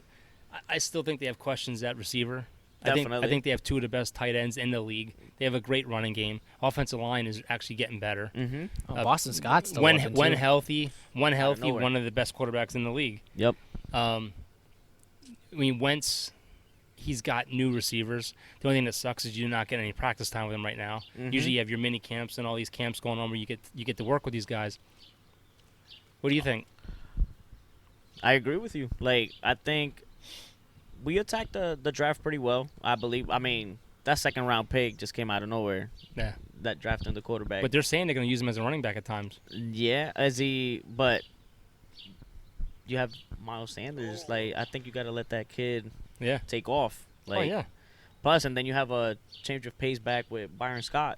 I still think they have questions at receiver. I Definitely. think they have 2 of the best tight ends in the league. They have a great running game. Offensive line is actually getting better. Mm-hmm. Boston Scott's still When open, when too. healthy, nowhere. one of the best quarterbacks in the league. Yep. Wentz, he's got new receivers. The only thing that sucks is you do not get any practice time with him right now. Mhm. Usually you have your mini camps and all these camps going on where you get to work with these guys. What do you think? I agree with you. Like, I think we attacked the draft pretty well, I believe. I mean, that second round pick just came out of nowhere. Yeah. That drafting the quarterback. But they're saying they're going to use him as a running back at times. Yeah, but you have Miles Sanders. Like, I think you got to let that kid Yeah. take off. Like, Oh, yeah. Plus, and then you have a change of pace back with Byron Scott.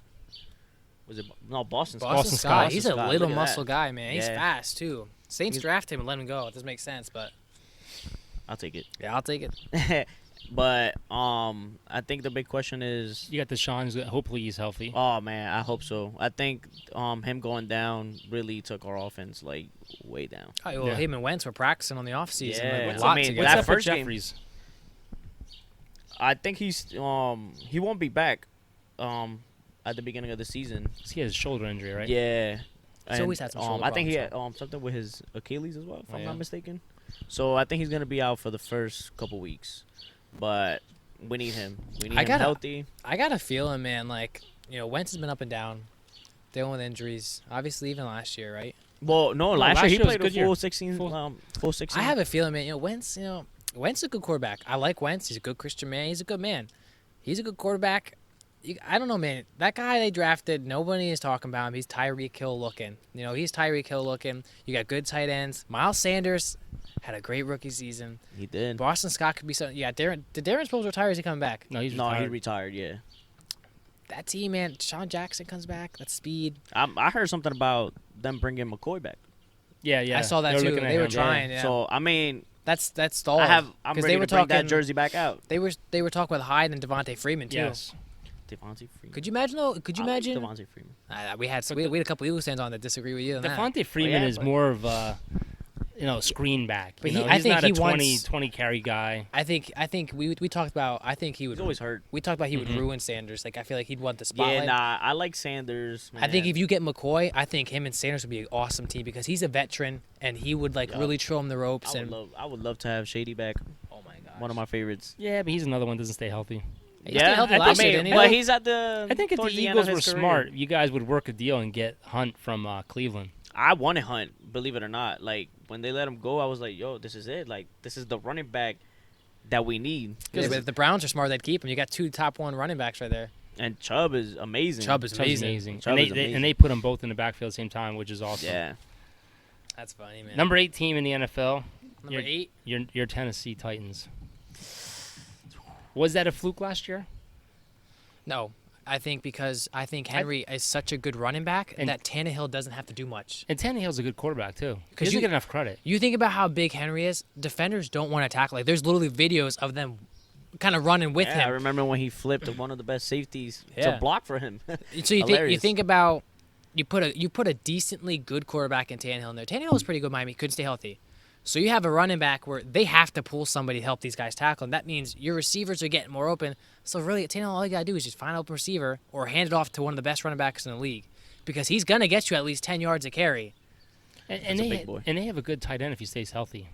Was it no Boston Scott? Boston Scott. Scott. Boston He's a Scott, little look at muscle that. guy, man. He's Yeah. fast too. Saints He's- draft him and let him go. It doesn't make sense, but I'll take it. yeah, I'll take it. But I think the big question is, You got Deshaun, who's hopefully he's healthy. oh man, I hope so. I think him going down really took our offense like way down. Oh, well, Yeah. him and Wentz were practicing on the offseason. Yeah. Like, What's a lot I mean, together. What's that up for first game- Jeffries? I think he won't be back at the beginning of the season. He has a shoulder injury, right? Yeah. He's always had some shoulder I think he had problems, something with his Achilles as well, if Oh, I'm yeah. not mistaken. So I think he's gonna be out for the first couple weeks. But we need him. We need I him gotta- healthy. I got a feeling, man. Like Wentz has been up and down, dealing with injuries. Obviously, even last year, right? Well, no, last last year he year was a played a good year. full 16. Full- Full 16. I have a feeling, man. Wentz. Wentz is a good quarterback. I like Wentz. He's a good Christian man. He's a good man. He's a good quarterback. I don't know, man. That guy they drafted, nobody is talking about him. He's Tyreek Hill looking. He's Tyreek Hill looking. You got good tight ends. Miles Sanders had a great rookie season. He did. Boston Scott could be something. Yeah, Did Darren Sproles retire? Or is he coming back? No, he's No, retired. he retired. Yeah. That team, man. Deshaun Jackson comes back. That's speed. I heard something about them bringing McCoy back. Yeah. I saw that They were too. looking at They were him. trying. Yeah. So I mean, That's stalled. I'm 'Cause ready they to were bring that talking- jersey back out. They were talking with Hyde and Devontae Freeman too. Yes. Devontae Freeman. Could you imagine though? Could you I like imagine? Devontae Freeman? We had a couple Eagles fans on that disagree with you on that. Devontae Freeman yeah, is but- more of a, screen back. But you know, I he's think not he a 20, wants- 20 carry guy. I think we talked about. I think he would. He's always hurt. We talked about he would Mhm. ruin Sanders. Like I feel like he'd want the spotlight. Yeah, nah, I like Sanders. I think man. if you get McCoy, I think him and Sanders would be an awesome team because he's a veteran and he would Yup. really show him the ropes. I would love to have Shady back. Oh my god, One of my favorites. Yeah, but he's another one that doesn't stay healthy. He stayed healthy I last think- year, didn't he? But he's at the. I think if the towards end Eagles of were his career. smart, you guys would work a deal and get Hunt from Cleveland. I wanted Hunt, believe it or not. Like when they let him go, I was like, "Yo, this is it. Like this is the running back that we need." Yeah, but if the Browns are smart, they'd keep him. You got 2 top 1 running backs right there. And Chubb is amazing. Chubb is Chubb's amazing. amazing. Chubb And is they amazing. and they put them both in the backfield at the same time, which is awesome. Yeah. That's funny, man. Number 8 team in the NFL, Number 8. your Tennessee Titans. Was that a fluke last year? No, I think because I think Henry is such a good running back And- that Tannehill doesn't have to do much. And Tannehill's a good quarterback too. 'Cause He doesn't you- get enough credit. You think about how big Henry is. Defenders don't want to tackle. Like there's literally videos of them kind of running with Yeah, I him. remember when he flipped one of the best safeties Yeah. to block for him. So you Hilarious. think about you put a decently good quarterback in Tannehill in there. Tannehill was pretty good. Miami couldn't stay healthy. So you have a running back where they have to pull somebody to help these guys tackle, and that means your receivers are getting more open. So really, at Tannehill, all you gotta do is just find an open receiver or hand it off to one of the best running backs in the league, because he's gonna get you at least 10 yards a carry. And a they big boy. and they have a good tight end if he stays healthy.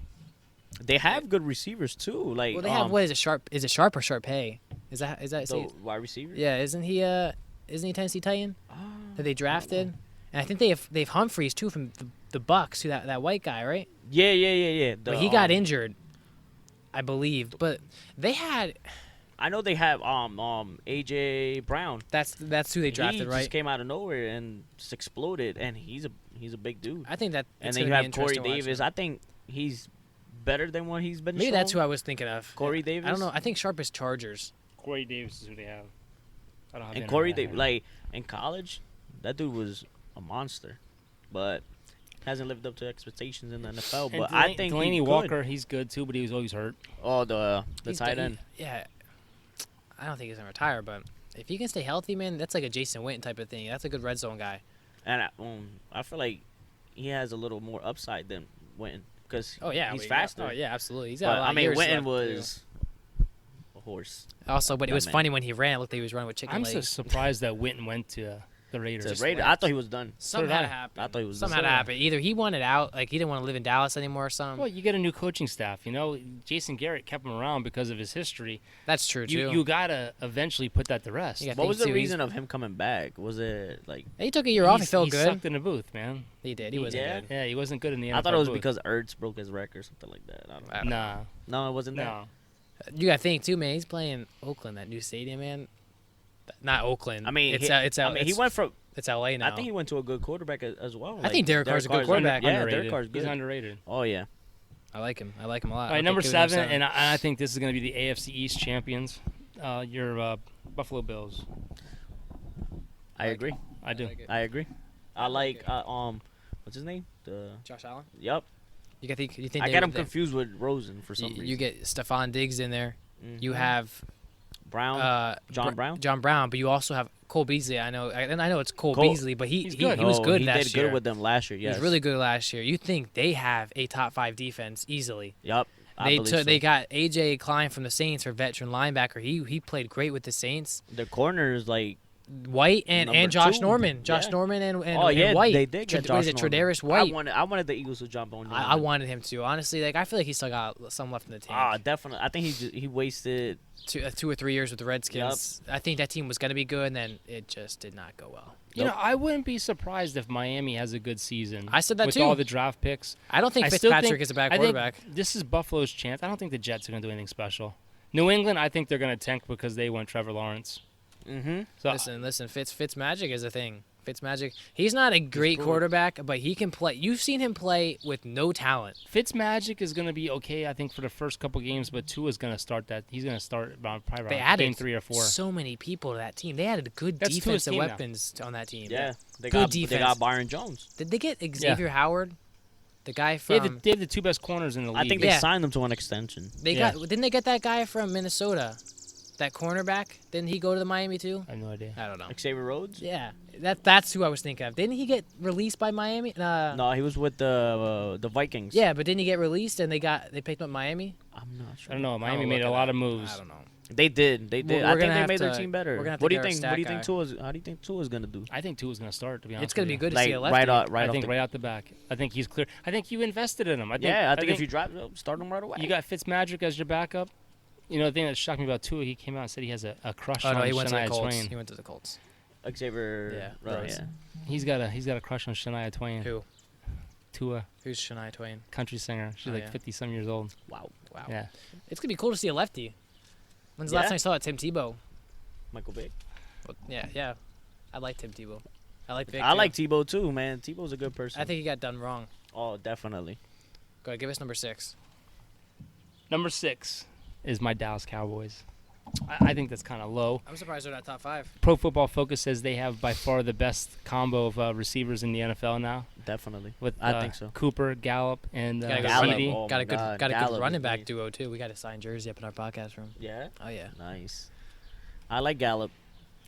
They have good receivers too. Like Well, they have what is it Sharp? Is it Sharp or Sharp Hay? Is that the wide receiver? yeah? Isn't he Tennessee Titan that they drafted? And I think they have Humphreys too from the Bucks, who that white guy, right? Yeah. But he got injured, I believe. But they had I know they have AJ Brown. that's who they drafted, He right? just came out of nowhere and just exploded, and he's a big dude. I think that And it's then you gonna be have Corey interesting watching Davis. him. I think he's better than what he's been. Maybe shown. that's who I was thinking of. Corey Davis. I don't know. I think Sharp is Chargers. Corey Davis is who they have. I don't have And the Corey internet Davis, here. like in college, that dude was a monster, but hasn't lived up to expectations in the NFL. And But I think Delaney he could. Walker, he's good too, but he was always hurt. Oh, the He's tight the- end. Yeah, I don't think he's gonna retire, but if he can stay healthy, man, that's like a Jason Witten type of thing. That's a good red zone guy. And I feel like he has a little more upside than Witten because Oh yeah, he's we- faster. Oh yeah, absolutely. He's got But a lot I of mean, years Witten left, too. was a horse. Also, but it that was man. funny when he ran. It looked like he was running with chicken I'm so legs. surprised that Witten went to the Raiders. It's Raiders. I thought he was done. Something did had I. to happen. I thought he was Something the had to same. happen. Either he wanted out, like he didn't want to live in Dallas anymore, or something. Well, you get a new coaching staff. You know, Jason Garrett kept him around because of his history. That's true too. You gotta eventually put that to rest. Yeah. I What think was the too, reason of him coming back? Was it like? He took a year off. He felt he good. sucked in the booth, man. He did. He wasn't Yeah. good. Yeah, he wasn't good in the NFL I thought it was booth. because Ertz broke his record or something like that. I don't know. Nah, No, it wasn't that. no. You got to think too, man. He's playing Oakland, that new stadium, man. Not Oakland. I mean, it's he went from. It's LA now. I think he went to a good quarterback as well. I think Derek Carr's a good quarterback. Yeah, Underrated. Derek Carr's good. He's underrated. Oh yeah. I like him. I like him a lot. All right, I'll number take him at 7, and I think this is going to be the AFC East champions. Your Buffalo Bills. I agree. I do. like it. I agree. I like it. what's his name? Josh Allen. Yup. You think I they- get him they- confused with Rosen for some You reason. get Stephon Diggs in there. Mhm. You have Brown. John Brown? John Brown, but you also have Cole Beasley. I know it's Cole Cole- Beasley, but he he's he, good. he was No, good he last did year. good with them last year. He Yes. was really good last year. You think they have a top 5 defense easily? Yup. I believe so. They got AJ Klein from the Saints for veteran linebacker. He played great with the Saints. The corners like. White and Number Josh 2. Norman. Josh Yeah. Norman and Oh yeah, White. they did get What is Josh it, Norman. Tre'Davious White? I wanted the Eagles to jump on. I wanted him to. Honestly, like I feel like he still got some left in the tank. Ah, definitely. I think he wasted. 2 or 3 years with the Redskins. I think that team was going to be good, and then it just did not go well. You know, I wouldn't be surprised if Miami has a good season. I said that with too. all the draft picks. I don't think I still Fitzpatrick think- is a bad I think quarterback. this is Buffalo's chance. I don't think the Jets are going to do anything special. New England, I think they're going to tank because they went Trevor Lawrence. Mm-hmm. So Listen. Fitzmagic is a thing. Fitzmagic. He's not a great good. quarterback, but he can play. You've seen him play with no talent. Fitzmagic is going to be okay, I think, for the first couple games, but Tua is going to start that. He's going to start probably They around added game 3 or 4. so many people to that team. They added good That's Tua's defensive team now. weapons on that team. Yeah, they Good got defense. they got Byron Jones. Did they get Xavier Howard? The guy They from have the 2 best corners in the league. I think they Yeah. signed him to an extension. they Yeah. got didn't they get that guy from Minnesota? That cornerback, didn't he go to the Miami too? I have no idea. I don't know. Xavier Rhodes? Yeah, that's who I was thinking of. Didn't he get released by Miami? No, he was with the Vikings. Yeah, but didn't he get released and they picked up Miami? I'm not sure. I don't know. Miami I'll made look a it lot up. of moves. I don't know. They did. They did. We're I gonna think they have made their to- team better. we're gonna have to What do get you our think? stat What do you guy. think Tua's? How do you think Tua's gonna do? I think Tua's going to start, to be honest. It's gonna with be you. good to Like see a lefty. right out, right I off think the right out the back. I think he's clear. I think you invested in him. I think, I think if you drive, start him right away. you got Fitzmagic as your backup. You know, the thing that shocked me about Tua, he came out and said he has a crush Oh on no, he went to the Shania Colts. Twain. He went to the Colts. Xavier. Yeah, Right, Rhodes. yeah. He's got a crush on Shania Twain. Who? Tua, Who's Shania Twain? country singer. She's Oh, like yeah. 50-some years old. Wow. Wow. Yeah. It's gonna be cool to see a lefty. When's the last Yeah? time I saw it? Tim Tebow. Michael Vick. Well, yeah. I like Tim Tebow. I like Vic. I too. like Tebow too, man. Tebow's a good person. I think he got done wrong. Oh, definitely. Go ahead, give us number 6. Number 6 is my Dallas Cowboys. I think that's kind of low. I'm surprised they're not top 5. Pro Football Focus says they have by far the best combo of receivers in the NFL now. Definitely. With I think so. Cooper, Gallup, and Got a good Gallup. running, Brady. Oh got my a good, God, got a Gallup good is running back great. duo too. We got to sign Jersey up in our podcast room. Yeah. Oh yeah. Nice. I like Gallup.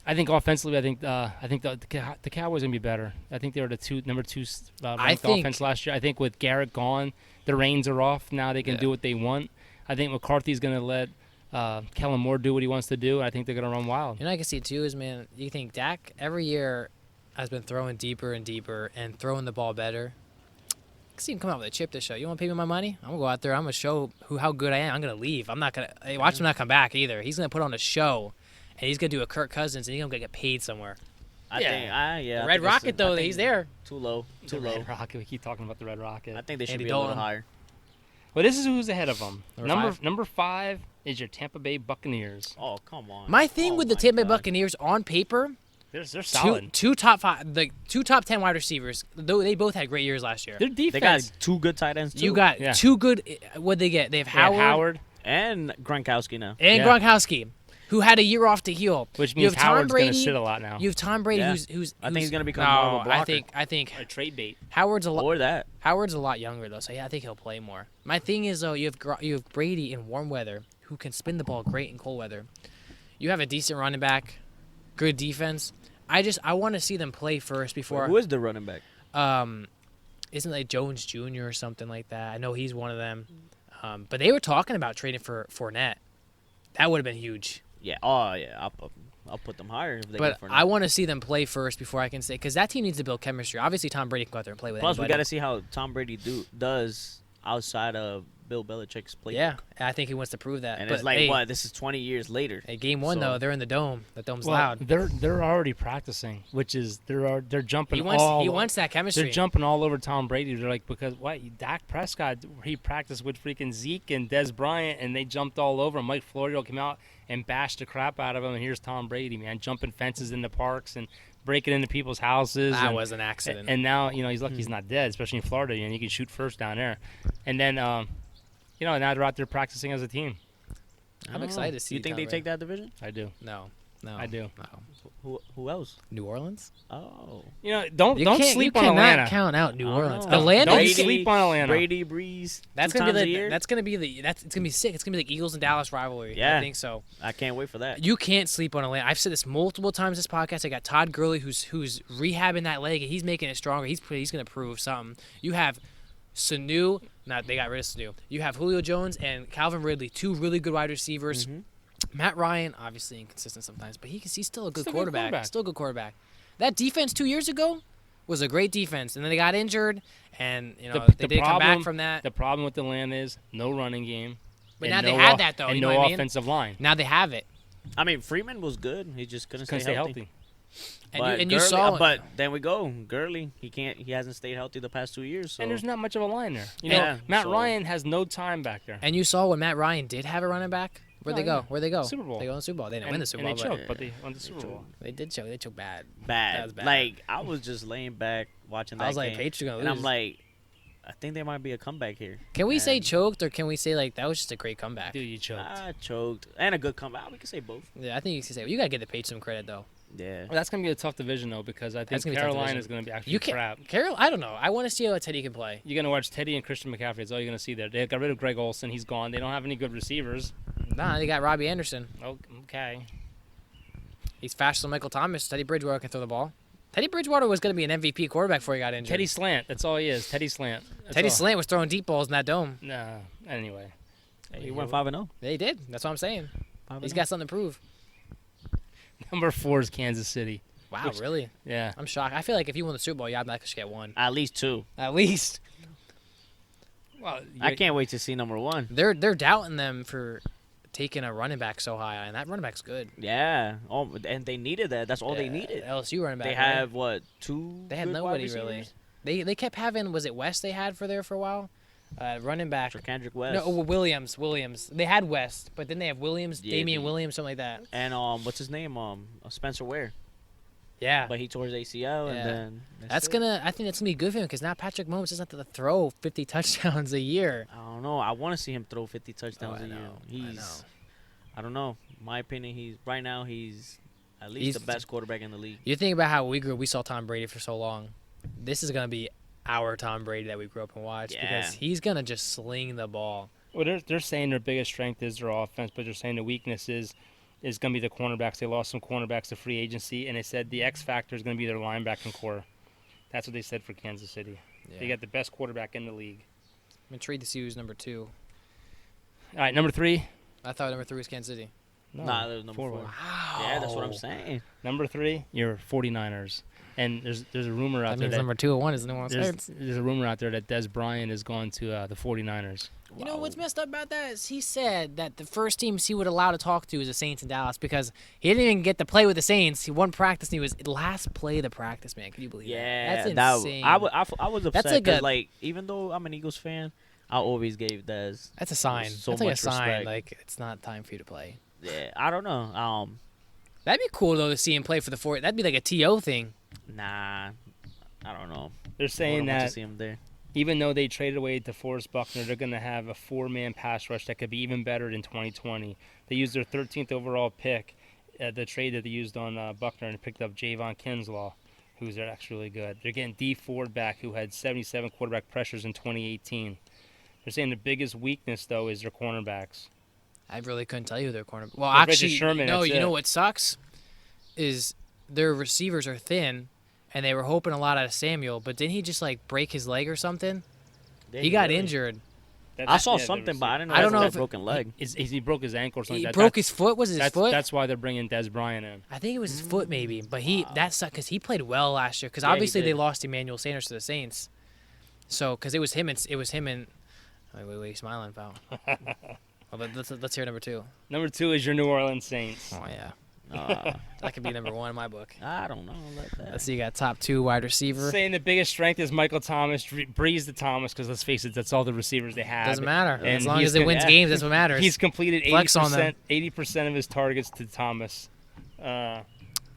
I think offensively, I think the Cowboys gonna be better. I think they were the number two ranked think- offense last year. I think with Garrett gone, the reins are off. Now they can Yeah. do what they want. I think McCarthy's gonna let Kellen Moore do what he wants to do. I think they're gonna run wild. You know, I can see it too. Is man, you think Dak every year has been throwing deeper and deeper and throwing the ball better. I can see him come out with a chip to show. You want to pay me my money? I'm gonna go out there. I'm gonna show how good I am. I'm gonna leave. I'm not gonna watch him not come back either. He's gonna put on a show, and he's gonna do a Kirk Cousins, and he's gonna get paid somewhere. I Yeah. think. I The Red think it's Rocket though, I think he's there. Too low. Too The low. Red Rocket. We keep talking about the Red Rocket. I think they should Andy be a little Dalton. higher. Well, this is who's ahead of them. Number Number 5? 5 is your Tampa Bay Buccaneers. Oh, come on. My thing Oh with the my Tampa Bay God. Buccaneers on paper, They're two solid. top 5, the 2 top 10 wide receivers. Though they both had great years last year. Their They got defense. two good tight ends too. You got Yeah. 2 good. What they get? They have They have Howard, and Gronkowski now. and Yeah. Gronkowski, who had a year off to heal. which You means have Tom Howard's going to Brady, sit a lot now. You have Tom Brady, Yeah. who's I think he's gonna become no, more of a blocker. I think a trade bait. Howard's a lot. Or that. Howard's a lot younger though, so yeah, I think he'll play more. My thing is though, you have Brady in warm weather who can spin the ball great in cold weather. You have a decent running back, good defense. I want to see them play first before. Who is the running back? Isn't it like Jones Jr. or something like that? I know he's one of them. But they were talking about trading for Fournette. That would have been huge. Yeah. Oh, yeah. I'll put them higher if they But go for I want to see them play first before I can say, because that team needs to build chemistry. Obviously, Tom Brady can go out there and play with Plus, we anybody. got to see how Tom Brady does outside of Bill Belichick's playbook. Yeah, I think he wants to prove that. And but it's like, hey, what? This is 20 years later. Hey, game 1 So- though, they're in the dome. The dome's Well, loud. they're already practicing, which is they're jumping He wants all. he wants that chemistry. They're jumping all over Tom Brady. They're like, because what? Dak Prescott, he practiced with freaking Zeke and Des Bryant, and they jumped all over him. Mike Florio came out and bashed the crap out of him. And here's Tom Brady, man, jumping fences in the parks and breaking into people's houses. That and, was an accident. And now, he's lucky he's not dead, especially in Florida. And you can shoot first down there. And then, now they're out there practicing as a team. I'm excited to see. You think Tom they take that division? I do. No, I do. No. Who else? New Orleans. Oh. Don't sleep on cannot Atlanta. count out New I Orleans. don't know. Atlanta. Don't you can- sleep on Atlanta. Brady, Breeze. That's two gonna be times a the. year? That's gonna be the. It's gonna be sick. It's gonna be like Eagles and Dallas rivalry. Yeah. I think so. I can't wait for that. You can't sleep on Atlanta. I've said this multiple times this podcast. I got Todd Gurley who's rehabbing that leg and he's making it stronger. He's gonna prove something. You have Sanu. They got rid of Sanu. You have Julio Jones and Calvin Ridley, 2 really good wide receivers. Mhm. Matt Ryan, obviously inconsistent sometimes, but he's still a good Still a good quarterback. quarterback. Still a good quarterback. That defense 2 years ago was a great defense, and then they got injured, and they did come back from that. The problem with Atlanta is no running game. But and now they no had off- that, though, and you know no what I mean? offensive line. Now they have it. I mean, Freeman was good. He just couldn't Couldn't stay stay healthy. healthy. And you Gurley- saw But then we go. Gurley, he hasn't stayed healthy the past 2 years. So. And there's not much of a line there. Yeah, Matt so- Ryan has no time back there. And you saw when Matt Ryan did have a running back. Where'd they go? yeah. Where'd they go? Super Bowl. They go in the Super Bowl. They didn't win the Super Bowl. and they but choked, but they won the Super Bowl. they did choke. They choked bad. bad. That was bad. Like, I was just laying back watching that I was like, game. Patriots are gonna and lose. I'm like, I think there might be a comeback here. Can we say and- choked or can we say like that was just a great comeback? Dude, you choked. I choked. And a good comeback. We can say both. Yeah, I think you can say you gotta give the Patriots some credit though. Yeah. Well, that's gonna be a tough division though, because I think That's gonna be a tough Carolina division. is gonna be actually You can't. crap. Carol, I don't know. I want to see how Teddy can play. You're gonna watch Teddy and Christian McCaffrey. That's all you're gonna see there. They got rid of Greg Olsen. He's gone. They don't have any good receivers. Nah, they got Robbie Anderson. Oh, okay. He's faster than Michael Thomas. Teddy Bridgewater can throw the ball. Teddy Bridgewater was going to be an MVP quarterback before he got injured. Teddy Slant. That's all he is. Teddy Slant. Teddy Slant was throwing deep balls in that dome. Nah. Anyway. He went 5-0. They did. That's what I'm saying. He's got something to prove. Number 4 is Kansas City. Wow, really? Yeah. I'm shocked. I feel like if you won the Super Bowl, you automatically should get one. At least 2. At least. Well, I can't wait to see number 1. They're doubting them for taking a running back so high, and that running back's good. Yeah. Oh, and they needed that. That's all they needed. LSU running back. They right? have, what, 2 They had good wide nobody receivers? really. They kept having, was it West they had for a while? Running back. Kendrick West. No, Williams. They had West, but then they have Williams, Yeah, Damian Williams, something like that. And what's his name? Spencer Ware. Yeah. But he tore his ACL, and Yeah. then I think that's gonna be good for him because now Patrick Mahomes doesn't have to throw 50 touchdowns a year. I don't know. I want to see him throw 50 touchdowns I a year. know. I don't know. My opinion, he's at least He's- the best quarterback in the league. You think about how we saw Tom Brady for so long. This is gonna be our Tom Brady that we grew up and watched because he's gonna just sling the ball. Well, they're saying their biggest strength is their offense, but they're saying the weakness is going to be the cornerbacks. They lost some cornerbacks to free agency, and they said the X factor is going to be their linebacking core. That's what they said for Kansas City. Yeah. They got the best quarterback in the league. I'm intrigued to see who's number 2. All right, number 3. I thought number 3 was Kansas City. No, Nah, there's number 4. Wow. Yeah, that's what I'm saying. Number 3, your 49ers. And there's a rumor out That there means number 2 and 1 is the one. there's a rumor out there that Des Bryant is going to the 49ers. You know what's messed up about that is he said that the first teams he would allow to talk to is the Saints in Dallas because he didn't even get to play with the Saints. He won practice and he was last play of the practice, man. Can you believe Yeah, that? That's insane. I was upset That's like because, a- like, even though I'm an Eagles fan, I always gave Dez. That's a sign. so That's like a much sign. respect. Like it's not time for you to play. Yeah, I don't know. That'd be cool though to see him play for the 4. That'd be like a TO thing. Nah, I don't know. They're I saying wouldn't want to that see him there. even though they traded away DeForest Buckner, they're going to have a 4-man pass rush that could be even better in 2020. They used their 13th overall pick, the trade that they used on Buckner, and picked up Javon Kinslaw, who's actually really good. They're getting D Ford back, who had 77 quarterback pressures in 2018. They're saying the biggest weakness, though, is their cornerbacks. I really couldn't tell you who their corner. Well, Richard actually, Sherman, no. that's You it. know what sucks is their receivers are thin, and they were hoping a lot out of Samuel, but didn't he just like break his leg or something? Did He got really? injured. I saw the something, but I didn't know I don't that know was if a broken leg. He broke his ankle or something He like that. broke his foot. Was it his foot? That's why they're bringing Des Bryant in. I think it was his foot maybe, but that sucked because he played well last year. Because Yeah, he obviously they did. lost Emmanuel Sanders to the Saints, so because it was him and wait, you smiling, pal? Well, let's hear number 2. Number 2 is your New Orleans Saints. Oh yeah, Uh, that could be number 1 in my book. I don't know. Like that. Let's see, you got top 2 wide receiver. Saying the biggest strength is Michael Thomas. Breeze to Thomas, because let's face it, that's all the receivers they have. Doesn't matter And as long he's as it wins gonna- games. That's what matters. He's completed Flex on them. 80% of his targets to Thomas.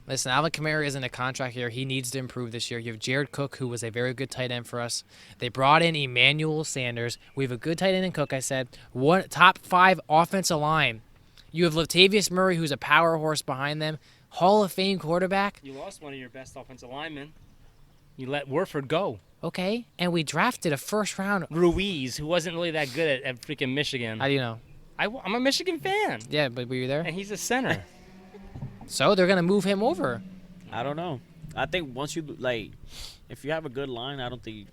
Listen, Alvin Kamara isn't a contract here. He needs to improve this year. You have Jared Cook, who was a very good tight end for us. They brought in Emmanuel Sanders. We have a good tight end in Cook, I said. Top 5 offensive line. You have Latavius Murray, who's a power horse behind them. Hall of Fame quarterback. You lost one of your best offensive linemen. You let Warford go. Okay. And we drafted a first round. Ruiz, who wasn't really that good at freaking Michigan. How do you know? I'm a Michigan fan, Yeah, but were you there? and he's a center. So they're going to move him over. I don't know. I think once you if you have a good line, I don't think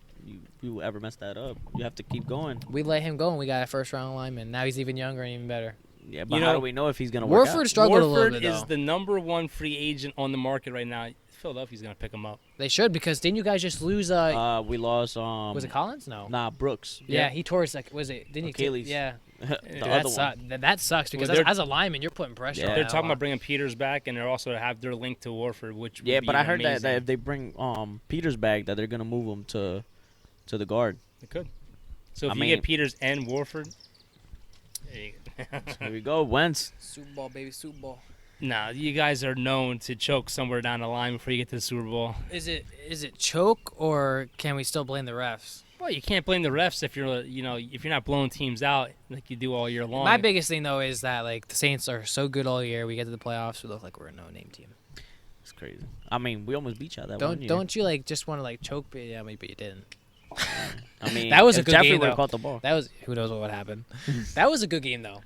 you will ever mess that up. You have to keep going. We let him go, and we got a first round lineman. Now he's even younger and even better. Yeah, but You how know, do we know if he's gonna work Warford out? struggled a little Warford bit, is though. the number 1 free agent on the market right now. Philadelphia's going to pick him up. They should, because didn't you guys just lose We lost. was it Collins? No. Nah, Brooks. Yeah, he tore his was it? Didn't he? Achilles. Yeah. the Dude, other that, one. that sucks because Well, they're- as a lineman, you're putting pressure. Yeah. on They're that talking line. about bringing Peters back, and they're also have their link to Warford, which would Yeah, be but I heard that amazing. if they bring Peters back, that they're gonna move him to the guard. They could. So if I you mean- get Peters and Warford, there you go. Here we go, Wentz. Super Bowl, baby, Super Bowl. Nah, you guys are known to choke somewhere down the line before you get to the Super Bowl. Is it choke or can we still blame the refs? Well, you can't blame the refs if you're not blowing teams out like you do all year long. My biggest thing though is that like the Saints are so good all year. We get to the playoffs, we look like we're a no-name team. It's crazy. I mean, we almost beat y'all that one year. Don't you like just want to like choke? But yeah, but you didn't. I mean, That was a if good Jeffrey game, would've though. caught the ball. That was who knows what would happen. That was a good game though.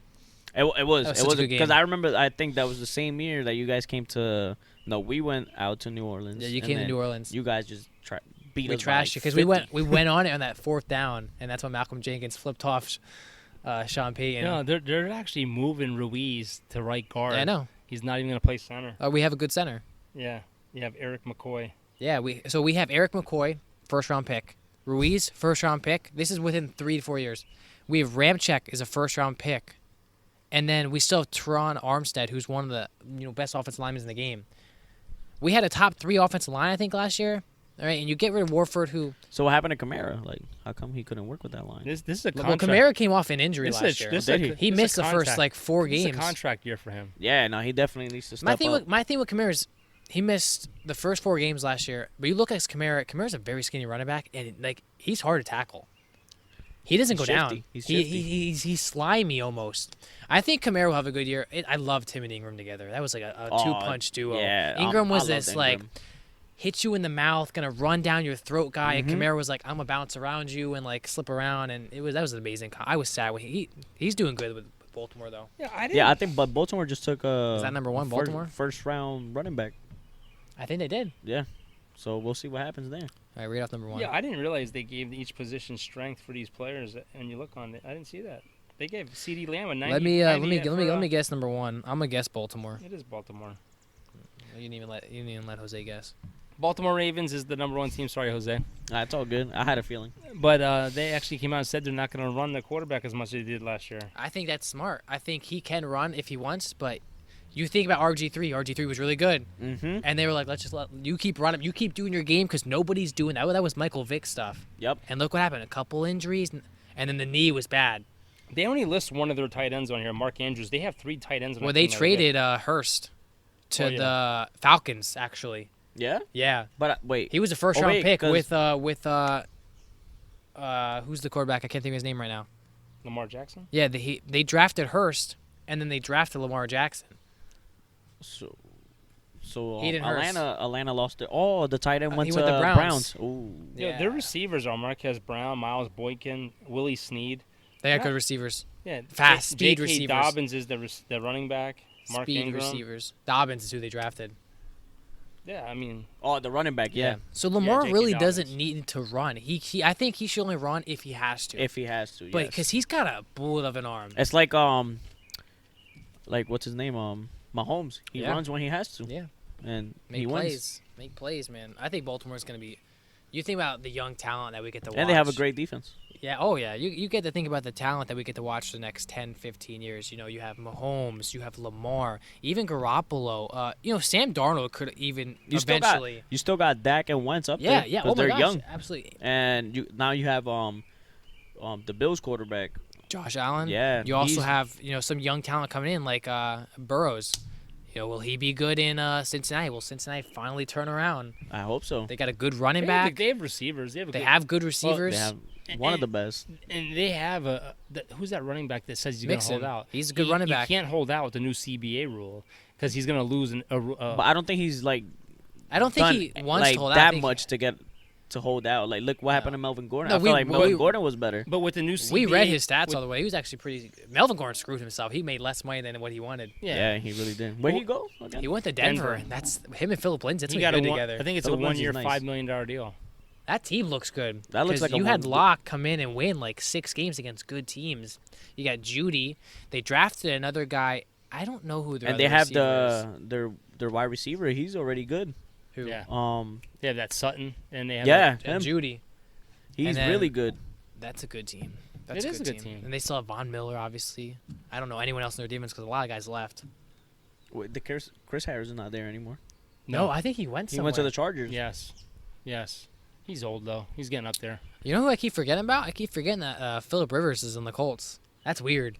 It was That was such a good because game. I remember. I think that was the same year that you guys came to. No, we went out to New Orleans. Yeah, you and came to then New Orleans. You guys just beat We us by, like, trashed you because 50. we went on it on that 4th down, and that's when Malcolm Jenkins flipped off Sean Payton. No, they're actually moving Ruiz to right guard. Yeah, I know. He's not even going to play center. We have a good center. Yeah. You have Eric McCoy. Yeah, we have Eric McCoy, 1st-round pick. Ruiz, 1st-round pick. This is within 3 to 4 years. We have Ramczyk is a 1st-round pick, and then we still have Teron Armstead, who's one of the best offensive linemen in the game. We had a top 3 offensive line, I think, last year. All right, and you get rid of Warford, who So what happened to Kamara? Like, how come he couldn't work with that line? This is a well, contract. Kamara came off an injury This is last a- year. this is Did a- he? He this is a missed the first contract. 4 This is games. a contract year for him. Yeah, no, he definitely needs to step My up. thing with Kamara is he missed the first 4 games last year. But you look at Kamara. Kamara's a very skinny running back, and he's hard to tackle. He doesn't He's go down. shifty. He's shifty. He's slimy almost. I think Kamara will have a good year. I loved him and Ingram together. That was like a 2-punch duo. Yeah, Ingram was I loved this like Ingram. hit you in the mouth, gonna run down your throat guy, Mm-hmm. and Kamara was like, I'm gonna bounce around you and like slip around, and that was an amazing. I was sad when he's doing good with Baltimore though. Yeah, I didn't. Yeah, I think, but Baltimore just took a. Is that number 1, Baltimore? First round running back. I think they did. Yeah, so we'll see what happens there. All right, read off number 1. Yeah, I didn't realize they gave each position strength for these players. And you look on it, I didn't see that. They gave C.D. Lamb a 90. let 90 me guess number 1. I'm gonna guess Baltimore. It is Baltimore. You didn't even let Jose guess. Baltimore Ravens is the number 1 team. Sorry, Jose. It's all good. I had a feeling. But they actually came out and said they're not going to run the quarterback as much as they did last year. I think that's smart. I think he can run if he wants, but you think about RG3. RG3 was really good, Mm-hmm. and they were like, let's just let you keep running, you keep doing your game because nobody's doing that. That was Michael Vick stuff. Yep. And look what happened. A couple injuries, and then the knee was bad. They only list one of their tight ends on here, Mark Andrews. They have 3 tight ends on Well, that they team that traded Hurst to Oh, yeah. the Falcons, actually. Yeah. Yeah, But wait. he was a first round wait, pick 'cause- with who's the quarterback? I can't think of his name right now. Lamar Jackson? Yeah, they drafted Hurst, and then they drafted Lamar Jackson. So Hayden Hurst. Atlanta lost it. Oh, the tight end went he to went to Browns. Ooh. Yeah, their receivers are Marquez Brown, Miles Boykin, Willie Snead. They got Yeah. good receivers. Yeah, Fast, speed J.K. receivers. Dobbins is the running back. Mark Speed Ingram. receivers. Dobbins is who they drafted. Yeah, I mean, Oh, the running back. Yeah. So Lamar J.K. really Dobbins. doesn't need to run. I think he should only run if he has to. If he has to. but yes. because he's got a bullet of an arm. It's like what's his name? Mahomes. He Yeah. runs when he has to. Yeah. And Make he plays. wins. Make plays, man. I think Baltimore's going to be. You think about the young talent that we get to watch. And they have a great defense. Yeah, oh yeah. You get to think about the talent that we get to watch the next 10, 15 years. You have Mahomes, you have Lamar, even Garoppolo. Sam Darnold could even You eventually. still got Dak and Wentz up Yeah, there. yeah. 'cause Oh my they're gosh, young. absolutely. And now you have the Bills quarterback. Josh Allen. Yeah, You also he's- have some young talent coming in like Burrows. Will he be good in Cincinnati? Will Cincinnati finally turn around? I hope so. They got a good running they back. have receivers. They They have good They receivers. have one of the best. And they have who's that running back that says he's going to Mixon. hold out? He's a good running back. He can't hold out with the new CBA rule because he's going to lose But I don't think he's like I don't think done he wants like to hold out. I that think- much to hold out. Like look what happened to Melvin Gordon. No, I feel like Melvin we- Gordon was better. But with the new CBA, We read his stats with- all the way. He was actually pretty. Melvin Gordon screwed himself. He made less money than what he wanted. Yeah, he really did. Where'd he go again? He went to Denver. Denver. And that's him and Philip Lindsay. That's he what got good a one, together. I think it's Phillip a 1 Lindsay's year, nice. $5 million deal. That team looks good. That looks 'Cause like a you had one- Locke come in and win like 6 games against good teams. You got Judy. They drafted another guy. I don't know who their And they other have receiver is. their wide receiver. He's already good. Who? Yeah. Um, They have that Sutton, and they have yeah, And him. Judy. He's and then- really good. That's a good team. That's It is a good team. And they still have Von Miller, obviously. I don't know anyone else in their defense because a lot of guys left. Wait, Chris Harris is not there anymore. No, I think he went He somewhere. went to the Chargers. Yes. He's old though. He's getting up there. You know who I keep forgetting about? I keep forgetting that Phillip Rivers is in the Colts. That's weird.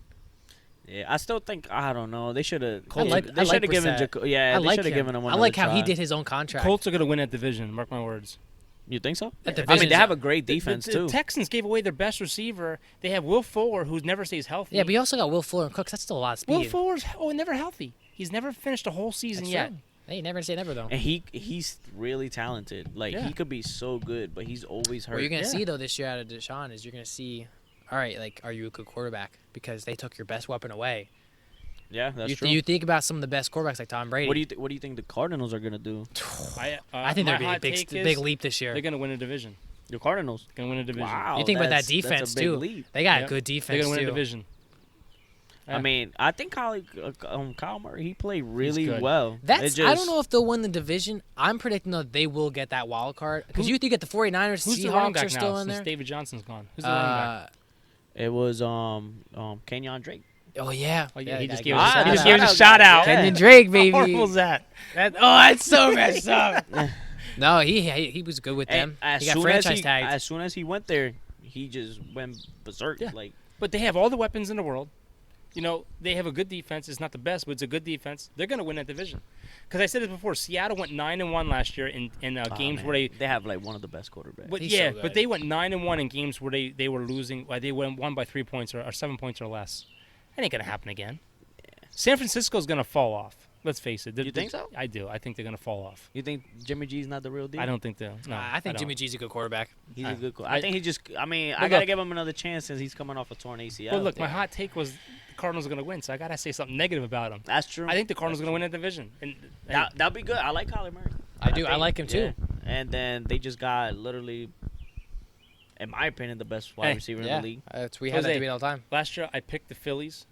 Yeah, I still think I don't know. They should have. I like They should have given. Brissett. Yeah, I they like should have him. given him one. I like how try. he did his own contract. Colts are going to win that division. Mark my words. You think so? That I mean, division's- they have a great defense the too. Texans gave away their best receiver. They have Will Fuller, who never stays healthy. Yeah, but you also got Will Fuller and Cooks. That's still a lot of speed. Will Fuller's never healthy. He's never finished a whole season That's yet. true. Hey, never say never though. And he's really talented. Like Yeah. he could be so good, but he's always hurt. What you're gonna Yeah. see though this year out of Deshaun is you're gonna see, all right, like are you a good quarterback? Because they took your best weapon away. Yeah, that's You, true. you think about some of the best quarterbacks like Tom Brady. What do you think the Cardinals are gonna do? I think my they're hot be a take big is leap this year. They're gonna win a division. The Cardinals. Gonna win a division. Wow. You think about that that's defense a big too. leap. They got Yep. good They're defense gonna win a too. division. I mean, I think Kyle Murray, he played really good. well. That's I don't know if they'll win the division. I'm predicting though they will get that wild card because you think that the 49ers, Who's the running Seahawks are back still now in since there. David Johnson's gone? Who's the running back? It was Kenyon Drake. Oh yeah. Oh yeah, he that just guy gave got us a he just shout gave out. us a shout out. Yeah. Kenyon Drake, baby. How horrible is that? That's so messed up. No, he was good with them. And He got franchise tagged. as soon as he went there, he just went berserk. Yeah. Like, But they have all the weapons in the world. You know, they have a good defense. It's not the best, but it's a good defense. They're going to win that division. Because I said it before, Seattle went 9-1 last year in games man, where they have like one of the best quarterbacks. but He's yeah, so good. but they went 9-1 in games where they were losing. They won by 3 points or 7 points or less. That ain't going to happen again. San Francisco's going to fall off. Let's face it. You think so? I do. I think they're going to fall off. You think Jimmy G's not the real deal? I don't think they'll. No, I think don't. Jimmy G's a good quarterback. He's I- a good. I- I think he just. I mean, I But gotta look- give him another chance since he's coming off a torn ACL. But look, my hot take was the Cardinals are going to win, so I got to say something negative about them. That's true. I think the Cardinals are going to win that division. And that'd be good. I like Kyler Murray. I do. I think- like him too. yeah. And then they just got literally, in my opinion, the best wide Hey, receiver in Yeah, the league. we have that Jose, debate all the time. last year I picked the Phillies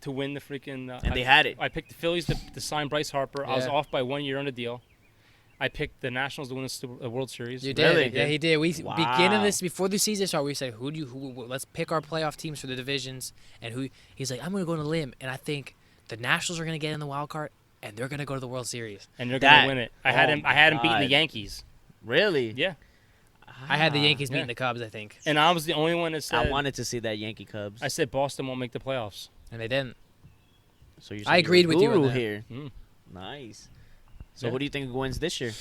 to win the freaking. And they had it. I picked the Phillies to sign Bryce Harper. I was Yeah. off by 1 year on the deal. I picked the Nationals to win the World Series. You did. Really? Yeah, he did. We Wow. beginning this before the season started. We said, let's pick our playoff teams for the divisions, and he's like, I'm gonna go on a limb, and I think the Nationals are gonna get in the wild card, and they're gonna go to the World Series. And they're going That- to win it. oh I had him beating the God. Yankees. Really? Yeah. I had the Yankees yeah. beating the Cubs, I think, And I was the only one that said I wanted to see that Yankee Cubs. I said Boston won't make the playoffs. and they didn't. So you're I agreed with you on guru that. here. Mm. Nice. So Yeah. who do you think wins this year?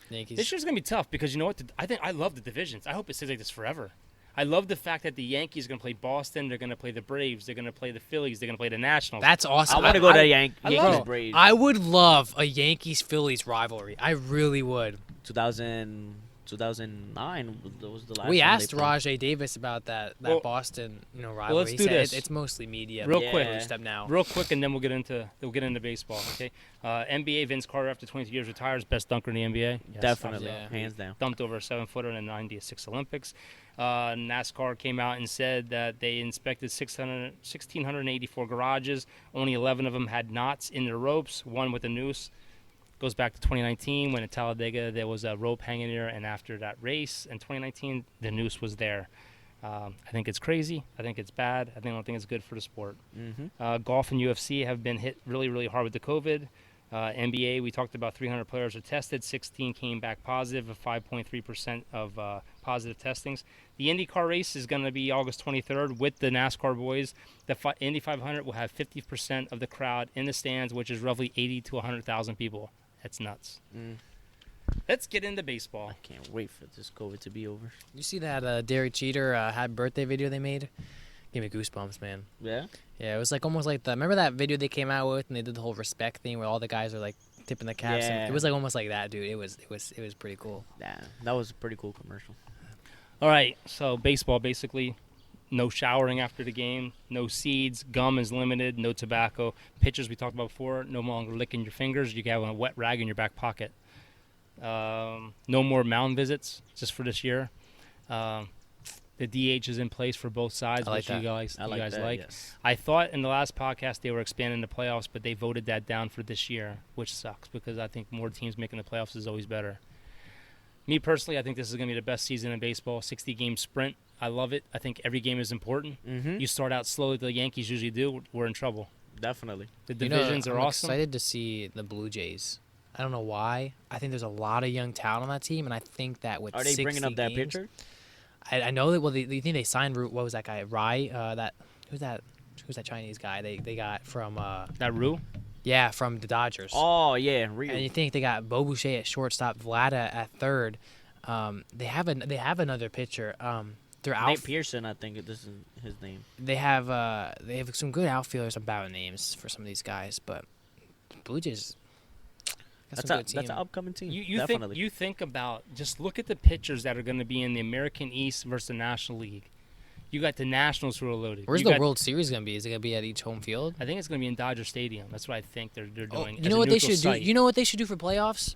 Yankees. This year's going to be tough because you know what? I love the divisions. I hope it stays like this forever. I love the fact that the Yankees are going to play Boston. They're going to play the Braves. They're going to play the Phillies. They're going to play the Nationals. That's awesome. I want to go to I Yankees love- Braves. I would love a Yankees Phillies rivalry. I really would. 2009 was the last. We time asked they played. Rajay Davis about that Well, Boston rivalry. let's He do said this. It's mostly media. Real We'll quick. boost them now. Real quick, and then we'll get into baseball. Okay, NBA Vince Carter after 22 years retires, best dunker in the NBA. Yes, Definitely, Yeah. hands down. dumped over a 7-footer in the 96 Olympics. NASCAR came out and said that they inspected 1,684 garages. Only 11 of them had knots in their ropes, one with a noose. Goes back to 2019 when at Talladega there was a rope hanging there, and after that race in 2019, the noose was there. I think it's crazy. I think it's bad. I don't think it's good for the sport. Mm-hmm. Golf and UFC have been hit really, really hard with the COVID. NBA, we talked about 300 players are tested. 16 came back positive, of 5.3% of positive testings. The IndyCar race is going to be August 23rd with the NASCAR boys. The Indy 500 will have 50% of the crowd in the stands, which is roughly 80 to 100,000 people. That's nuts. Mm. Let's get into baseball. I can't wait for this COVID to be over. You see that Derek Jeter happy birthday video they made? Gave me goosebumps, man. Yeah. Yeah, it was like almost like remember that video they came out with and they did the whole respect thing where all the guys are like tipping the caps. Yeah. It was like almost like that, dude. It was pretty cool. Yeah, that was a pretty cool commercial. All right, so baseball basically. No showering after the game, no seeds, gum is limited, no tobacco. Pitchers we talked about before, no longer licking your fingers. You can have a wet rag in your back pocket. No more mound visits just for this year. The DH is in place for both sides, I like which you that. guys, I you like guys that. like. Yes. I thought in the last podcast they were expanding the playoffs, but they voted that down for this year, which sucks because I think more teams making the playoffs is always better. Me personally, I think this is going to be the best season in baseball, 60-game sprint. I love it. I think every game is important. Mm-hmm. You start out slowly, the Yankees usually do, we're in trouble. Definitely. The divisions I'm are awesome. excited to see the Blue Jays. I don't know why. I think there's a lot of young talent on that team, and I think that with Are they bringing 60 up that games, pitcher? I know that. Well, they think they signed. What was that guy? Rai. Who's that Chinese guy they got from? That Rue? Yeah, from the Dodgers. Oh yeah, Rio. And you think they got Bo Boucher at shortstop, Vlada at third. They have another pitcher. Their Nate Pearson, I think this is his name. They have some good outfielders. About names for some of these guys, but Blue Jays. Got some good That's team. an upcoming team. You think about, just look at the pitchers that are going to be in the American East versus the National League. You got the Nationals who are loaded. Where's You the got- World Series gonna be? Is it gonna be at each home field? I think it's going to be in Dodger Stadium. That's what I think they're doing. You as know a what they neutral should site. do? You know what they should do for playoffs?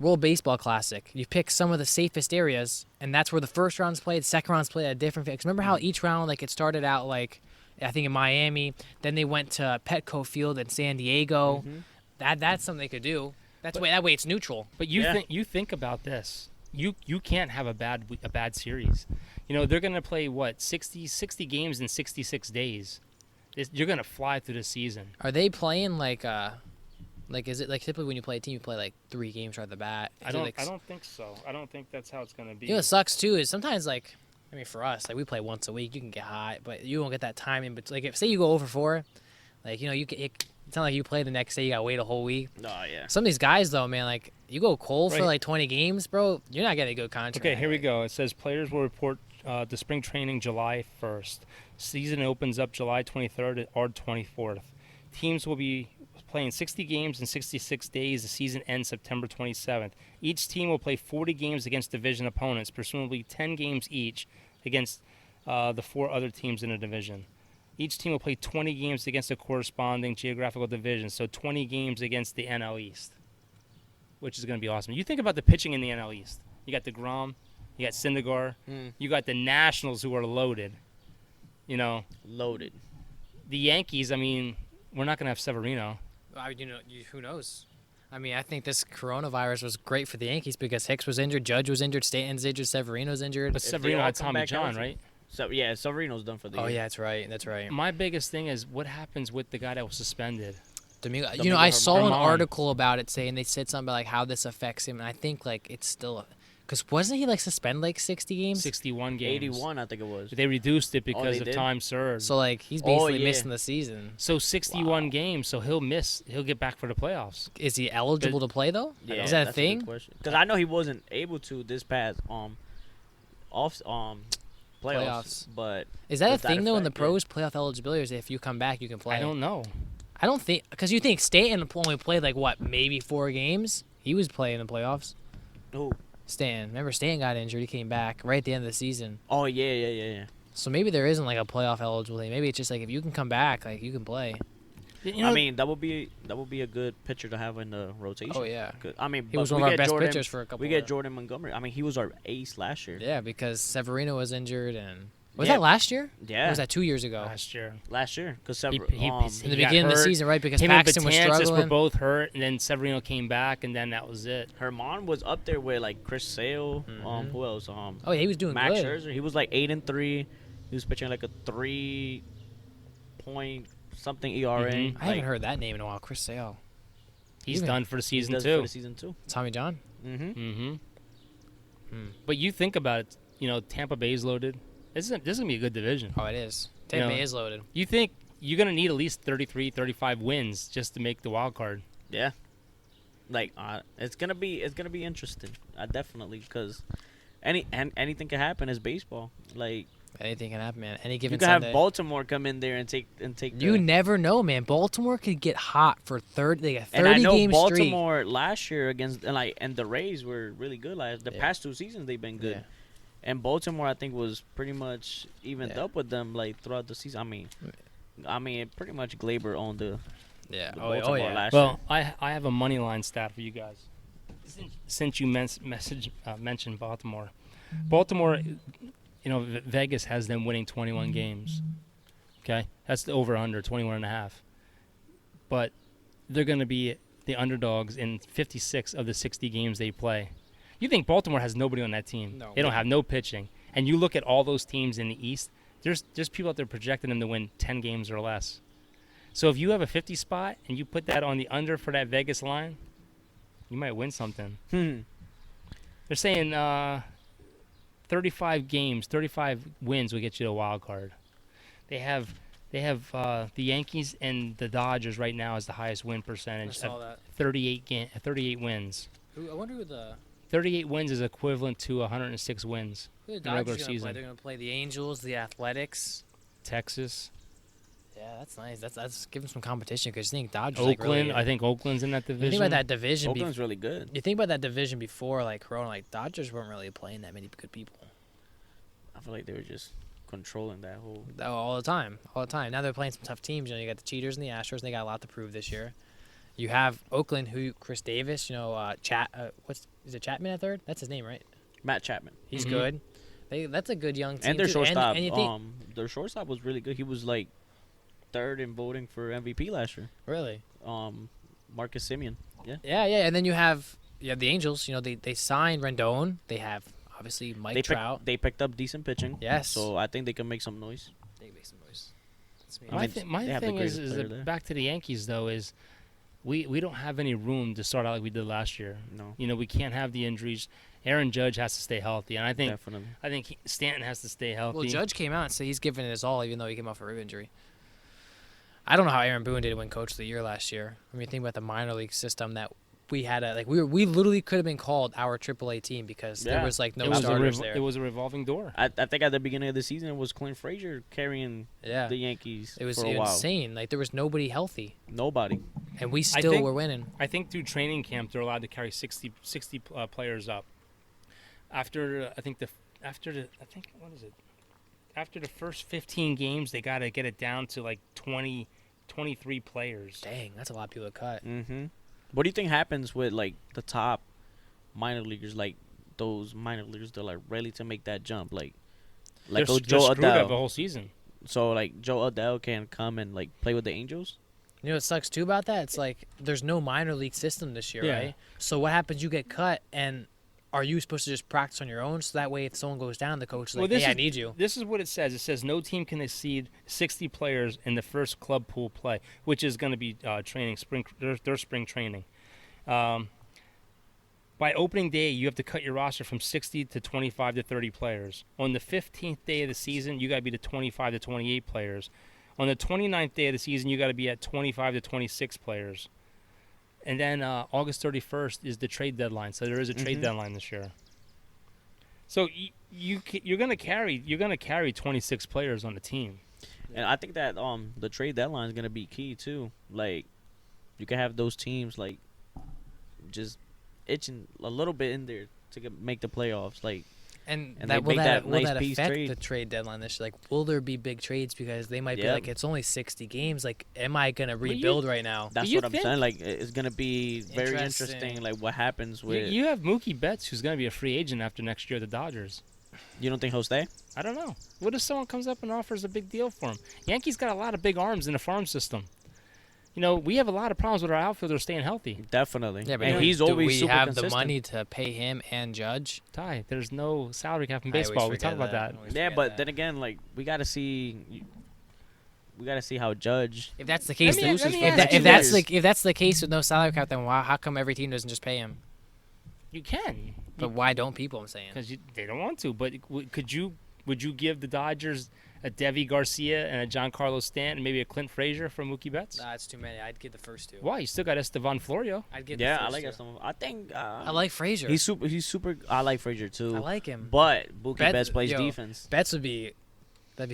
World Baseball Classic. You pick some of the safest areas, and that's where the first round's played, second round's played at a different. Because remember how each round, like it started out like, I think in Miami, then they went to Petco Field in San Diego. That's something they could do. That way it's neutral. But you think about this. You can't have a bad series. You know, they're going to play what 60 games in 66 days. You're going to fly through the season. Are they playing like is it like typically when you play a team you play like 3 games right off the bat? I don't think so. I don't think that's how it's going to be. You know what sucks too is sometimes like I mean for us like we play once a week you can get hot but you won't get that time in. But like if say you go over 4, like you know it's not like you play the next day you gotta wait a whole week. Oh yeah. Some of these guys though man like you go cold for Right. like 20 games bro you're not getting a good contract. Okay, here we go. It says players will report to spring training July 1st. Season opens up July 23rd or 24th. Teams will be playing 60 games in 66 days. The season ends September 27th. Each team will play 40 games against division opponents, presumably 10 games each against the 4 other teams in the division. Each team will play 20 games against a corresponding geographical division, so 20 games against the NL East, which is going to be awesome. You think about the pitching in the NL East. You got DeGrom, you got Syndergaard, you got the Nationals who are loaded. You know, Loaded. the Yankees, I mean, we're not going to have Severino. Who knows? I mean, I think this coronavirus was great for the Yankees because Hicks was injured, Judge was injured, Stanton's injured, Severino's injured. But they Severino all had come Tommy back John, healthy. right? So yeah, Severino's done for the Oh year. yeah, that's right. That's right. My biggest thing is what happens with the guy that was suspended. Domingo, Domingo I saw an Germán. article about it saying they said something about like how this affects him, and I think like it's still, because wasn't he like suspended like 60 games? 61 games. 81, I think it was. They reduced it because they of did? time served. So like he's Oh, basically yeah. missing the season. So 61 games, so he'll get back for the playoffs. Is he eligible to play though? Yeah, Is that a that's thing? Because I know he wasn't able to this past playoffs, but Is that a does that thing though in the affect it? pros playoff eligibility? Or is it if you come back you can play? I don't know. I don't think because you think Stanton only played like what maybe 4 games. He was playing in the playoffs. Who? Stanton. Remember Stanton got injured. He came back right at the end of the season. Oh yeah. So maybe there isn't like a playoff eligibility. Maybe it's just like if you can come back, like you can play. You know, I mean, that would be a good pitcher to have in the rotation. Oh yeah. Good. I mean, He but was we one of our get best Jordan, pitchers for a couple. We get of- Jordan Montgomery. I mean, he was our ace last year. Yeah, because Severino was injured and was Yeah. that last year? Yeah. Or was that 2 years ago? last year. Last year, because In He the got beginning of the hurt. season, right? Because Him Paxton and was Betances struggling. were both hurt, and then Severino came back, and then that was it. Herman was up there with like Chris Sale. Who else? Oh, yeah, he was doing Max good. Scherzer. He was like 8-3. He was pitching like a 3-point something ERA. Mhm. I haven't heard that name in a while. Chris Sale, He's Even- done for the He season does too. for the season too. Tommy John. Mm-hmm. Mm-hmm. But you think about it, you know, Tampa Bay's loaded. This is gonna be a good division. Oh, it is. Tampa Bay know, is loaded. You think you're gonna need at least 33, 35 wins just to make the wild card? Yeah. Like it's gonna be interesting. Definitely because anything can happen. It's baseball. Like Anything can happen, man. Any you given could Sunday. have Baltimore come in there and take. You the, never know, man. Baltimore could get hot for 30. They got 30 and I know game streak. Baltimore last year against and the Rays were really good last. The Yeah. past 2 seasons they've been good. Yeah. And Baltimore, I think, was pretty much evened Yeah. up with them like throughout the season. I mean, pretty much Glaber owned the Yeah. Baltimore yeah. last year. Well, I have a money line stat for you guys. Since you mentioned Baltimore, you know, Vegas has them winning 21 games. Okay, that's the over/under 21 and a half. But they're going to be the underdogs in 56 of the 60 games they play. You think Baltimore has nobody on that team? No. They don't have no pitching. And you look at all those teams in the East. There's people out there projecting them to win 10 games or less. So if you have a 50 spot and you put that on the under for that Vegas line, you might win something. They're saying 35 games, 35 wins will get you to a wild card. They have the Yankees and the Dodgers right now as the highest win I percentage. saw At that. 38 wins. I wonder who the 38 wins is equivalent to 106 wins. Who the in regular Dodgers gonna play? season. They're gonna play the Angels, the Athletics. Texas, Yeah, that's nice. That's give them some competition because you think Dodgers Oakland. like really, I think Oakland's in that you division. think about that division. Oakland's really good. You think about that division before like Corona, like Dodgers weren't really playing that many good people. I feel like they were just controlling that whole. All the time. Now they're playing some tough teams. You got the Cheaters and the Astros. And they got a lot to prove this year. You have Oakland, who Chris Davis. Is it Chapman at third? That's his name, right? Matt Chapman. He's good. That's a good young team. And their too. shortstop. And you think, Their shortstop was really good. He was like third in voting for MVP last year. really? Marcus Simeon. Yeah. Yeah. And then you have the Angels. They signed Rendon. They have obviously Mike Trout. They picked up decent pitching. Yes. So I think they can make some noise. They make some noise. My they have the thing is greatest player there. that back to the Yankees though is we don't have any room to start out like we did last year. No. We can't have the injuries. Aaron Judge has to stay healthy, and I think Definitely. Stanton has to stay healthy. Well, Judge came out and said he's giving it his all, even though he came off a rib injury. I don't know how Aaron Boone did win Coach of the Year last year. I mean, think about the minor league system that we had. We literally could have been called our AAA team because there was like no starters there. It was a revolving door. I think at the beginning of the season it was Clint Frazier carrying the Yankees It was for a while. insane. Like there was nobody healthy, Nobody. and we still were winning. I think through training camp they're allowed to carry 60 players up. After the first 15 games, they got to get it down to like 20, 23 players. Dang, that's a lot of people to cut. Mm-hmm. What do you think happens with like the top minor leaguers, like those minor leaguers that are ready to make that jump, like They're Joe screwed Adele? up the whole season. So like Joe Adele can come and like play with the Angels. You know what sucks too about that? It's like there's no minor league system this year, right? So what happens? You get cut, and are you supposed to just practice on your own? So that way, if someone goes down, the coach is like, "Hey, I need you." This is what it says. It says no team can exceed 60 players in the first club pool play, which is going to be training their spring training. By opening day, you have to cut your roster from 60 to 25 to 30 players. On the 15th day of the season, you got to be to 25 to 28 players. On the 29th day of the season, you got to be at 25 to 26 players. And then August 31st is the trade deadline, so there is a trade deadline this year. So you're gonna carry 26 players on the team. And I think that the trade deadline is gonna be key too. Like you can have those teams like just itching a little bit in there to make the playoffs. Like And they that will make that, that will nice that piece affect trade. the trade deadline this year? Like, will there be big trades because they might be Yeah. like, it's only 60 games. Like, am I gonna rebuild right now? that's you what I'm think- saying. Like it's gonna be very Interesting. interesting. Like what happens with You have Mookie Betts, who's gonna be a free agent after next year at the Dodgers. you don't think he'll stay? I don't know. What if someone comes up and offers a big deal for him? Yankees got a lot of big arms in the farm system. We have a lot of problems with our outfielders staying healthy. Definitely. Yeah, but and he's do always we super have consistent. the money to pay him and Judge? Ty, there's no salary cap in I always baseball. We forget talk about that. I always Yeah, forget but that. then again, like we gotta see how Judge. If that's the case, Let me then- ask you if that's the case with no salary cap, then how come every team doesn't just pay him? You can, But why don't people? I'm saying. because they don't want to. But would you give the Dodgers a Devi Garcia and a Giancarlo Stanton and maybe a Clint Frazier for Mookie Betts? Nah, it's too many. I'd give the first two. Why? You still got Estevan Florio. I'd give the Yeah, first I like two. that. I think I like Frazier. he's super. He's super. I like Frazier too. I like him. But Mookie Bet- Betts plays yo, defense. Betts that'd be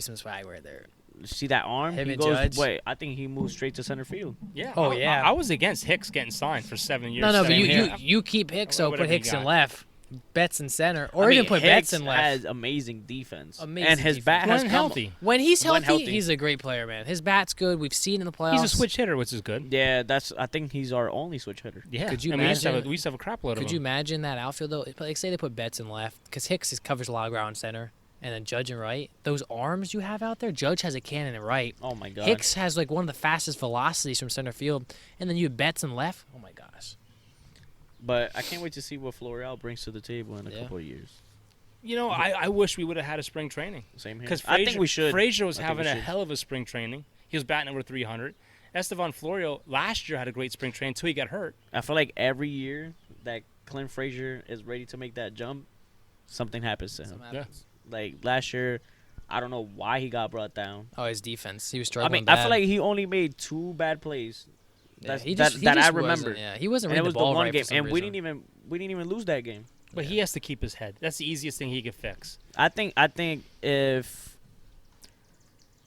some swag right there. See that arm? Him he and goes. Judge. Wait, I think he moves straight to center field. Yeah. Oh, I- yeah. I was against Hicks getting signed for 7 years. No, but Same you here. you keep Hicks, so Whatever put you Hicks in got. left, Betts in center, or I even mean, put Hicks Betts in left. has amazing defense. Amazing and his defense. bat has When come. healthy. When he's When healthy, healthy. he's a great player, man. His bat's good. We've seen in the playoffs. He's a switch hitter, which is good. Yeah, I think he's our only switch hitter. Yeah. Could you and we used imagine- we used to have a crap load of Could you them. imagine that outfield though? Like, say they put Betts in left, because Hicks covers a lot of ground in center, and then Judge in right. Those arms you have out there, Judge has a cannon in right. Oh my god. Hicks has like one of the fastest velocities from center field, and then you have Betts in left. Oh my gosh. But I can't wait to see what Florial brings to the table in a Yeah. couple of years. I wish we would have had a spring training. Same here. Because I think we should. Frazier was I think having we a should. hell of a spring training. He was batting over 300. Estevan Florio last year had a great spring training until he got hurt. I feel like every year that Clint Frazier is ready to make that jump, something happens to him. Something Yeah. happens. Like last year, I don't know why he got brought down. Oh, his defense. He was I struggling. mean, bad. I feel like he only made 2 bad plays. Yeah, That's, he that just I wasn't- remember. Yeah, he wasn't And it reading was the ball the one right game, for some and we reason. didn't even lose that game. But he has to keep his head. That's the easiest thing he could fix. I think if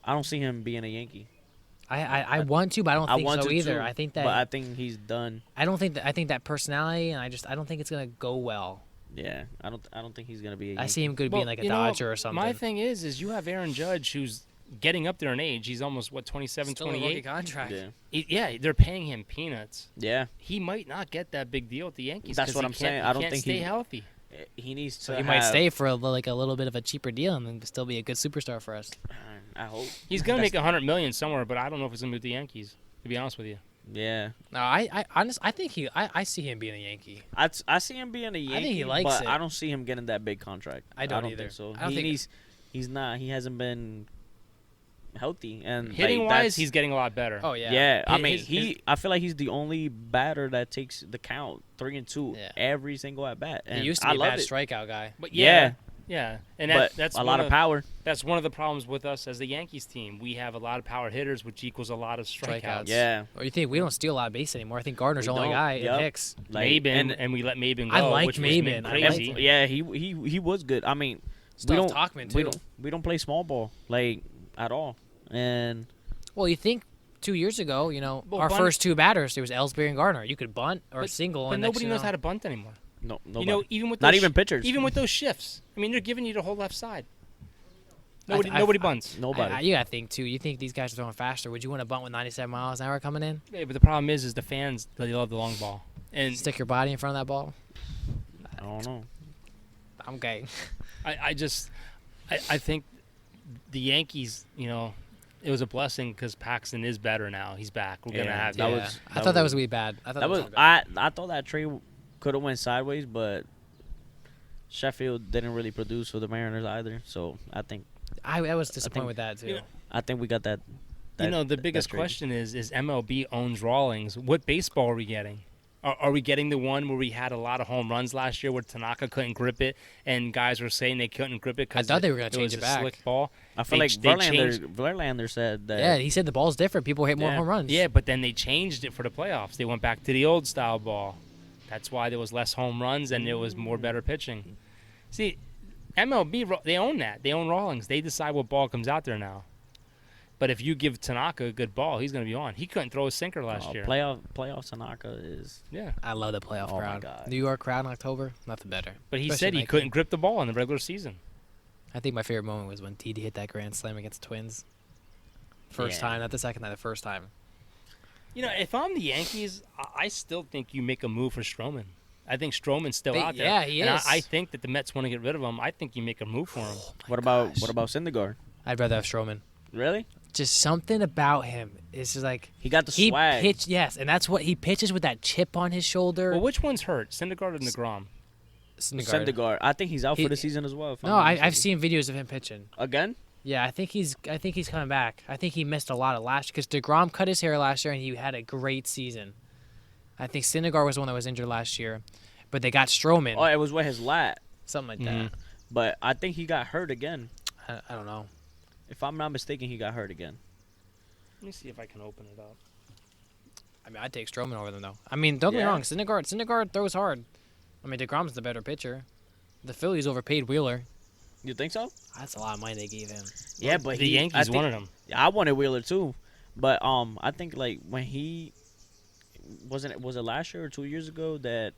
I don't see him being a Yankee. I want to, but I don't I think want so to either. too, I think but that I think he's done. I don't think that personality, and I don't think it's gonna go well. Yeah, I don't think he's gonna be. I see him good being like a Dodger or something. My thing is you have Aaron Judge, who's getting up there in age. He's almost 27, Still a rookie 28. contract. Yeah. They're paying him peanuts. Yeah. He might not get that big deal at the Yankees. That's 'cause what he I'm can't- saying. He I don't can't think stay he- healthy. He needs to. So he might stay for like a little bit of a cheaper deal and then still be a good superstar for us. I hope. He's gonna make $100 million somewhere, but I don't know if he's gonna be with the Yankees. To be honest with you. Yeah. No, I think I see him being a Yankee. I see him being a Yankee. he likes but it. I don't see him getting that big contract. I don't either. think so. I don't think- He's not. He hasn't been healthy and Hitting like, wise, that's- he's getting a lot better. Oh yeah. Yeah, I His- mean, his- I feel like he's the only batter that takes the count 3-2 Yeah. every single at bat. He And used to I be a love bad it. strikeout guy. But Yeah, yeah, and but that's a one lot of power. That's one of the problems with us as the Yankees team. We have a lot of power hitters, which equals a lot of strikeouts. Strikeouts. Yeah, Or you think we don't steal a lot of base anymore? I think Gardner's the We only don't. guy Yep. and Hicks. like, Maben, and we let Maben go. I liked which was Maben. I crazy. liked yeah, he was good. I mean, Still we have don't Tauchman, we too. don't play small ball like at all. And Well, you think 2 years ago, Well, our bunt- first two batters, there was Ellsbury and Gardner. You could bunt or But- single. But and nobody knows how to bunt anymore. no, nobody. You know, even with not those even pitchers. even with those shifts. I mean, they're giving you the whole left side. I- Nobody bunts. nobody. You got to think, too. You think these guys are throwing faster. Would you want to bunt with 97 miles an hour coming in? Yeah, but the problem is the fans they love the long ball. And Stick your body in front of that ball? I don't know. I'm gay. I think the Yankees, it was a blessing because Paxton is better now. He's back. We're gonna Yeah, have that him. was- I thought that was going to be bad. I thought That was all bad. I thought that trade could have went sideways, but Sheffield didn't really produce for the Mariners either. So I think I was disappointed with that, too. you know, we got that. the biggest trade. question is MLB owns Rawlings. What baseball are we getting? Are we getting the one where we had a lot of home runs last year where Tanaka couldn't grip it and guys were saying they couldn't grip it because I thought they were gonna it change was it a back. slick ball? I feel They- like they Verlander said that. Yeah, he said the ball's different. People hit more Yeah. home runs. Yeah, but then they changed it for the playoffs. They went back to the old style ball. That's why there was less home runs and there was more better pitching. See, MLB, they own that. They own Rawlings. They decide what ball comes out there now. But if you give Tanaka a good ball, he's going to be on. He couldn't throw a sinker last year. Playoff Tanaka is. Yeah, I love the playoff Oh, my crowd. God. New York crowd in October, nothing better. but he Especially said he Nike. couldn't grip the ball in the regular season. I think my favorite moment was when TD hit that grand slam against the Twins. First Yeah. time, not the second time, the first time. If I'm the Yankees, I still think you make a move for Stroman. I think Stroman's still out there. Yeah, he and is. I think that the Mets want to get rid of him. I think you make a move for him. What about Syndergaard? I'd rather have Stroman. Really? Just something about him is just like He got the he swag. pitched. Yes, and that's what he pitches with that chip on his shoulder. Well, which one's hurt, Syndergaard or DeGrom? Syndergaard. I think he's out He- for the season as well. if I'm No, not I've mistaken. seen videos of him pitching. Again? Yeah, I think he's coming back. I think he missed a lot of last year because DeGrom cut his hair last year and he had a great season. I think Syndergaard was the one that was injured last year, but they got Stroman, Oh, it was with his lat, something like Mhm. but I think he got hurt again. that. I don't know. If I'm not mistaken, he got hurt again. Let me see if I can open it up. I mean, I'd take Stroman over them though. I mean, don't get me Yeah. wrong, Syndergaard throws hard. I mean, DeGrom's the better pitcher. The Phillies overpaid Wheeler. You think so? That's a lot of money they gave him. Yeah, but the Yankees wanted him. I wanted Wheeler too, but I think like when he was it last year or 2 years ago that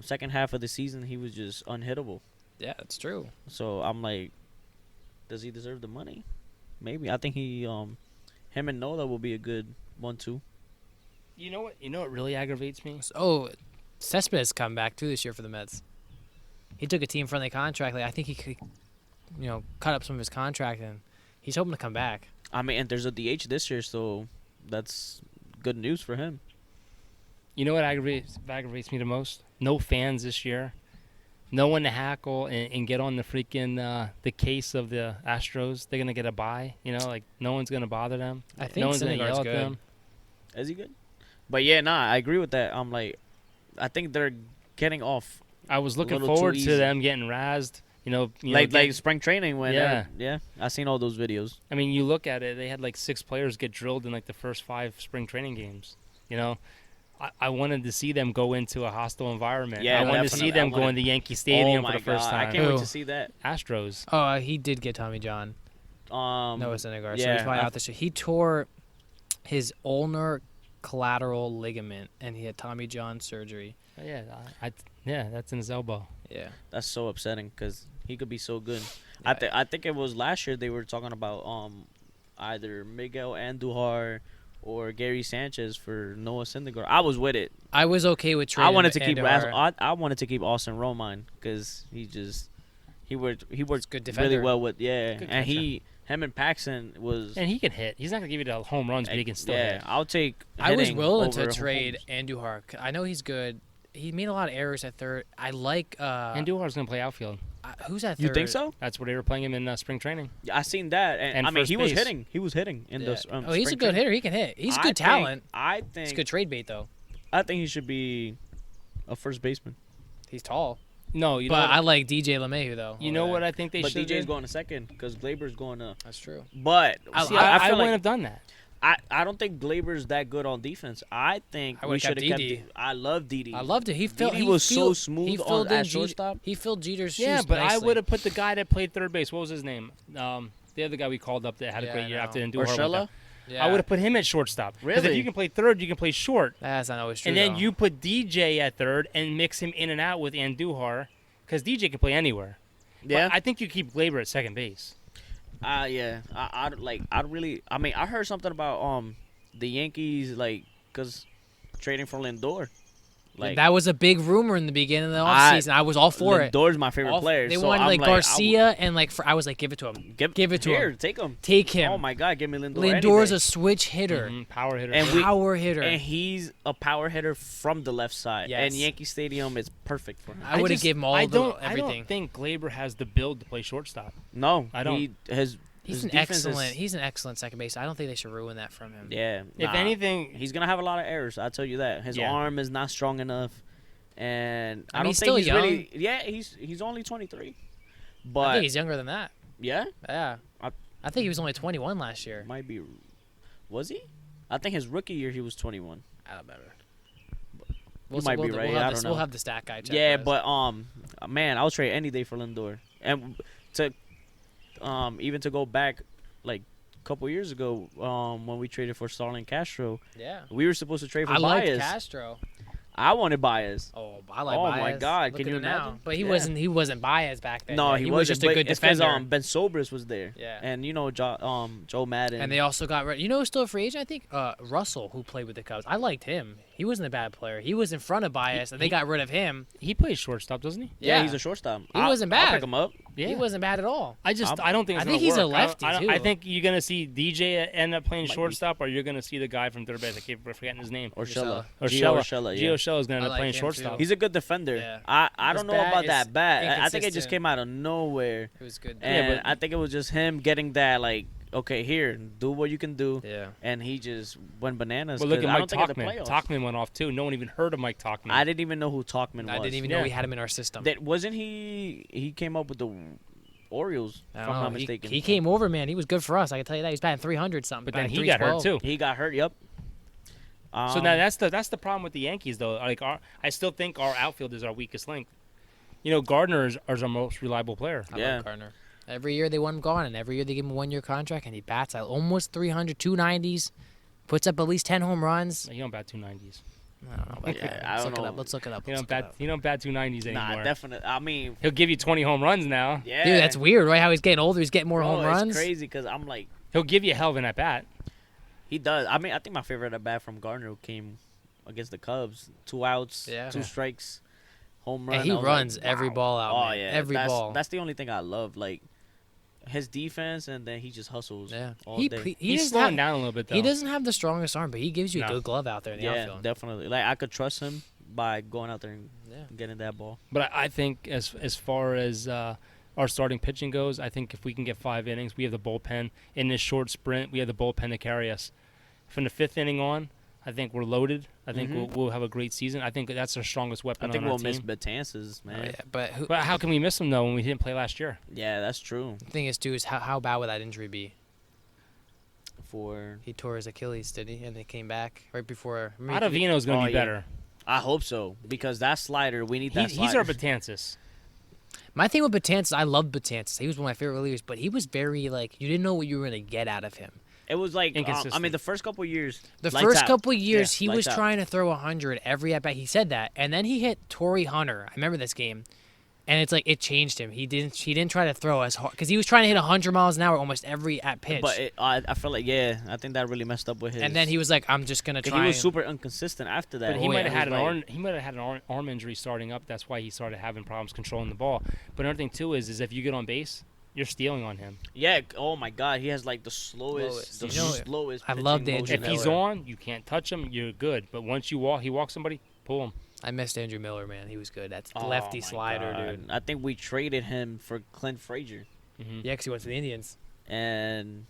second half of the season he was just unhittable. Yeah, that's true. So I'm like, does he deserve the money? Maybe. I think him and Nola will be a good 1-2. You know what? You know what really aggravates me? Oh, Cespedes come back too this year for the Mets. He took a team-friendly contract. Like I think he could, cut up some of his contract, and he's hoping to come back. I mean, and there's a DH this year, so that's good news for him. You know what aggravates me the most? No fans this year. No one to hackle and get on the freaking the case of the Astros. They're gonna get a bye. No one's gonna bother them. I think no one's gonna Syndergaard's yell at good. them. Is he good? But yeah, I agree with that. I'm like, I think they're getting off I was looking little too forward to easy. them getting razzed. like spring training when Yeah. I seen all those videos. I mean, you look at it. They had like 6 players get drilled in like the first 5 spring training games. I wanted to see them go into a hostile environment. Yeah, I wanted to definitely. see them I go wanted- into Yankee Stadium oh for my the first God, time. I can't wait Who? to see that. Astros. Oh, he did get Tommy John. Noah Syndergaard. So yeah, he's probably out this year. He tore his ulnar collateral ligament, and he had Tommy John surgery. Oh, yeah, that's in his elbow. Yeah. That's so upsetting because he could be so good. Yeah. I think it was last year they were talking about either Miguel Andujar or Gary Sanchez for Noah Syndergaard. I was with it. I was okay with trading. I wanted to keep Andujar. I wanted to keep Austin Romine because he worked good really defender. well with Good and catcher. him and Paxton was And he can hit. He's not gonna give you the home runs, but he can still hit. I'll take. I was hitting willing to over trade Holmes. Andujar. I know he's good. He made a lot of errors at third. I like. And Duhar's gonna play outfield. Who's at third? You think so? That's where they were playing him in spring training. Yeah, I seen that, and I mean first he was base. hitting. He was hitting in Yeah. the. Oh, he's a spring good training. hitter. He can hit. He's I good think- talent. I He's think. good trade bait though. I think he should be a first baseman. He's tall. No, you know But what, I like DJ LeMahieu though. you know what I think they But should DJ's do? going to second because Glaber's going to. That's true. But I- See, I I feel wouldn't like have done that. I don't think Glaber's that good on defense. I think I we would've should kept have Didi. kept. I love Didi. I loved it. He filled. Didi He was so filled- smooth he on filled at in shortstop. He filled Jeter's shoes. Yeah, but I nicely. would have put the guy that played third base. What was his name? The other guy we called up that had Yeah, a great I year know. after Andujar went Urshela? down. Yeah. I would have put him at shortstop. Because if Really? you can play third, you can play short. That's not always true. And then though. you put DJ at third and mix him in and out with Andujar, because DJ can play anywhere. Yeah. But I think you keep Glaber at second base. Yeah. I'd really. I mean, I heard something about the Yankees because trading for Lindor. that was a big rumor in the beginning of the offseason. I was all for it. Lindor's my favorite player. They so wanted I'm like I Garcia and like I was like, give it to him. Give it to here, him. Take him. Take him. Oh my God, give me Lindor. Lindor's any a switch hitter. Power hitter. And we- Power hitter. day. And he's a power hitter from the left side. Yes. And Yankee Stadium is perfect for him. I would have given him all I the don't everything. think Glaber has the build to play shortstop. No, I don't. He's his an defense excellent. Is, He's an excellent second base. I don't think they should ruin that from him. yeah. If nah. anything, He's gonna have a lot of errors. I'll tell you that. His Yeah. arm is not strong enough, and I mean, don't he's think still he's young. really. Yeah, he's only 23. But I think he's younger than that. yeah, Yeah. I think he was only 21 last year. might be. Was he? I think his rookie year he was 21. I don't remember. You might be right. I don't know. We'll have the stat guy check. Yeah, for us. but man, I'll trade any day for Lindor, and to even to go back like a couple years ago when we traded for Starlin Castro, yeah. we were supposed to trade for I liked Baez. Castro. I wanted Baez. Oh, I like Oh, Baez. my God, Look can at you him now. imagine? But he Yeah. wasn't. He wasn't Baez back then. No, yet. he was wasn't, just but a good it's 'cause, defender. Ben Sobris was there. Yeah. And Joe Madden. And they also got rid. You know, who's still a free agent. I think Russell, who played with the Cubs. I liked him. He wasn't a bad player. He was in front of Baez, and they got rid of him. he plays shortstop, doesn't he? yeah, Yeah. he's a shortstop. He wasn't bad. I'll pick him up. Yeah. He wasn't bad at all. I don't think. I It's think gonna he's a work. lefty, I too. think you're gonna see DJ end up playing Might be. shortstop, or you're gonna see the guy from third base. I keep forgetting his name. Urshela. Urshela. Urshela, yeah. Gio Urshela is gonna end I up like playing him, shortstop. too. He's a good defender. Yeah. I His don't know bat about is that bat. I think it just inconsistent. came out of nowhere. It was good. And I think it was just him getting that, okay, here, do what you can do. Yeah. And he just went bananas. Well, look 'cause at I Mike don't think in the Talkman. playoffs. Talkman went off too. No one even heard of Mike Talkman. I didn't even know who Talkman was. I didn't even know Yeah. we had him in our system. That wasn't he came up with the Orioles, I if don't I'm know. not mistaken. He came over, man. He was good for us. I can tell you that. He's batting 300 something. but then batting he got hurt 312. too. He got hurt, yep. So now that's the problem with the Yankees though. I still think our outfield is our weakest link. You know, Gardner is our most reliable player. I Yeah. love Gardner. Every year they want him gone, and every year they give him a 1-year contract, and he bats at almost 300, 290s, puts up at least 10 home runs. You don't bat 290s. I don't know about Yeah, that. I Let's don't look it know. up. Let's look it up. You Let's don't look it bat. up. You don't bat 290s anymore. Nah, definitely. I mean, He'll give you 20 home runs now. yeah. Dude, that's weird, right? How he's getting older, he's getting more Bro, home runs. It's crazy because I'm like, He'll give you a hell of an at bat. he does. I mean, I think my favorite at bat from Gardner came against the Cubs. 2 outs, Yeah. 2 strikes, home run. And he I was runs like, every wow. ball out, Oh man. yeah, Every ball. That's the only thing I love. Like his defense, and then he just hustles. Yeah. all He day. He's doesn't slowing have, down a little bit though. he doesn't have the strongest arm, but he gives you a No. good glove out there in the Yeah, outfield. definitely. Like I could trust him by going out there and Yeah. getting that ball. But I think as far as our starting pitching goes, I think if we can get 5 innings, we have the bullpen in this short sprint. We have the bullpen to carry us from the 5th inning on. I think we're loaded. I think we'll have a great season. I think that's our strongest weapon I think on our we'll miss team. Betances, man. Oh, yeah, but But how can we miss him though when we didn't play last year? Yeah, that's true. the thing is, too, is how bad would that injury be? For He tore his Achilles, did he? And it came back right before. remember he- Ottavino's going to Oh, be yeah. better. I hope so because that slider, we need that. He's slider. our Betances. My thing with Betances, I loved Betances. He was one of my favorite relievers, but he was very, you didn't know what you were going to get out of him. It was like I mean, Inconsistent. the first couple years. The lights first out. couple years, Yeah, he was lights out. trying to throw 100 every at bat. He said that, and then he hit Torrey Hunter. I remember this game, and it's like it changed him. He didn't try to throw as hard because he was trying to hit 100 miles an hour almost every at pitch. But I feel like I think that really messed up with his. and then he was like, "I'm just gonna 'cause try." he was and- super inconsistent after that. But he Oh, might yeah. have had He an arm injury starting up. That's why he started having problems controlling the ball. But another thing too is if you get on base, you're stealing on him. Yeah. Oh my God, he has like the slowest. You know, slowest. I love pitching Andrew motion If he's ever. on, you can't touch him. You're good. But once he walks somebody, pull him. I missed Andrew Miller, man. He was good. That's Oh, lefty my slider, God. dude. I think we traded him for Clint Frazier, Mm-hmm. Yeah, because he went to the Indians. and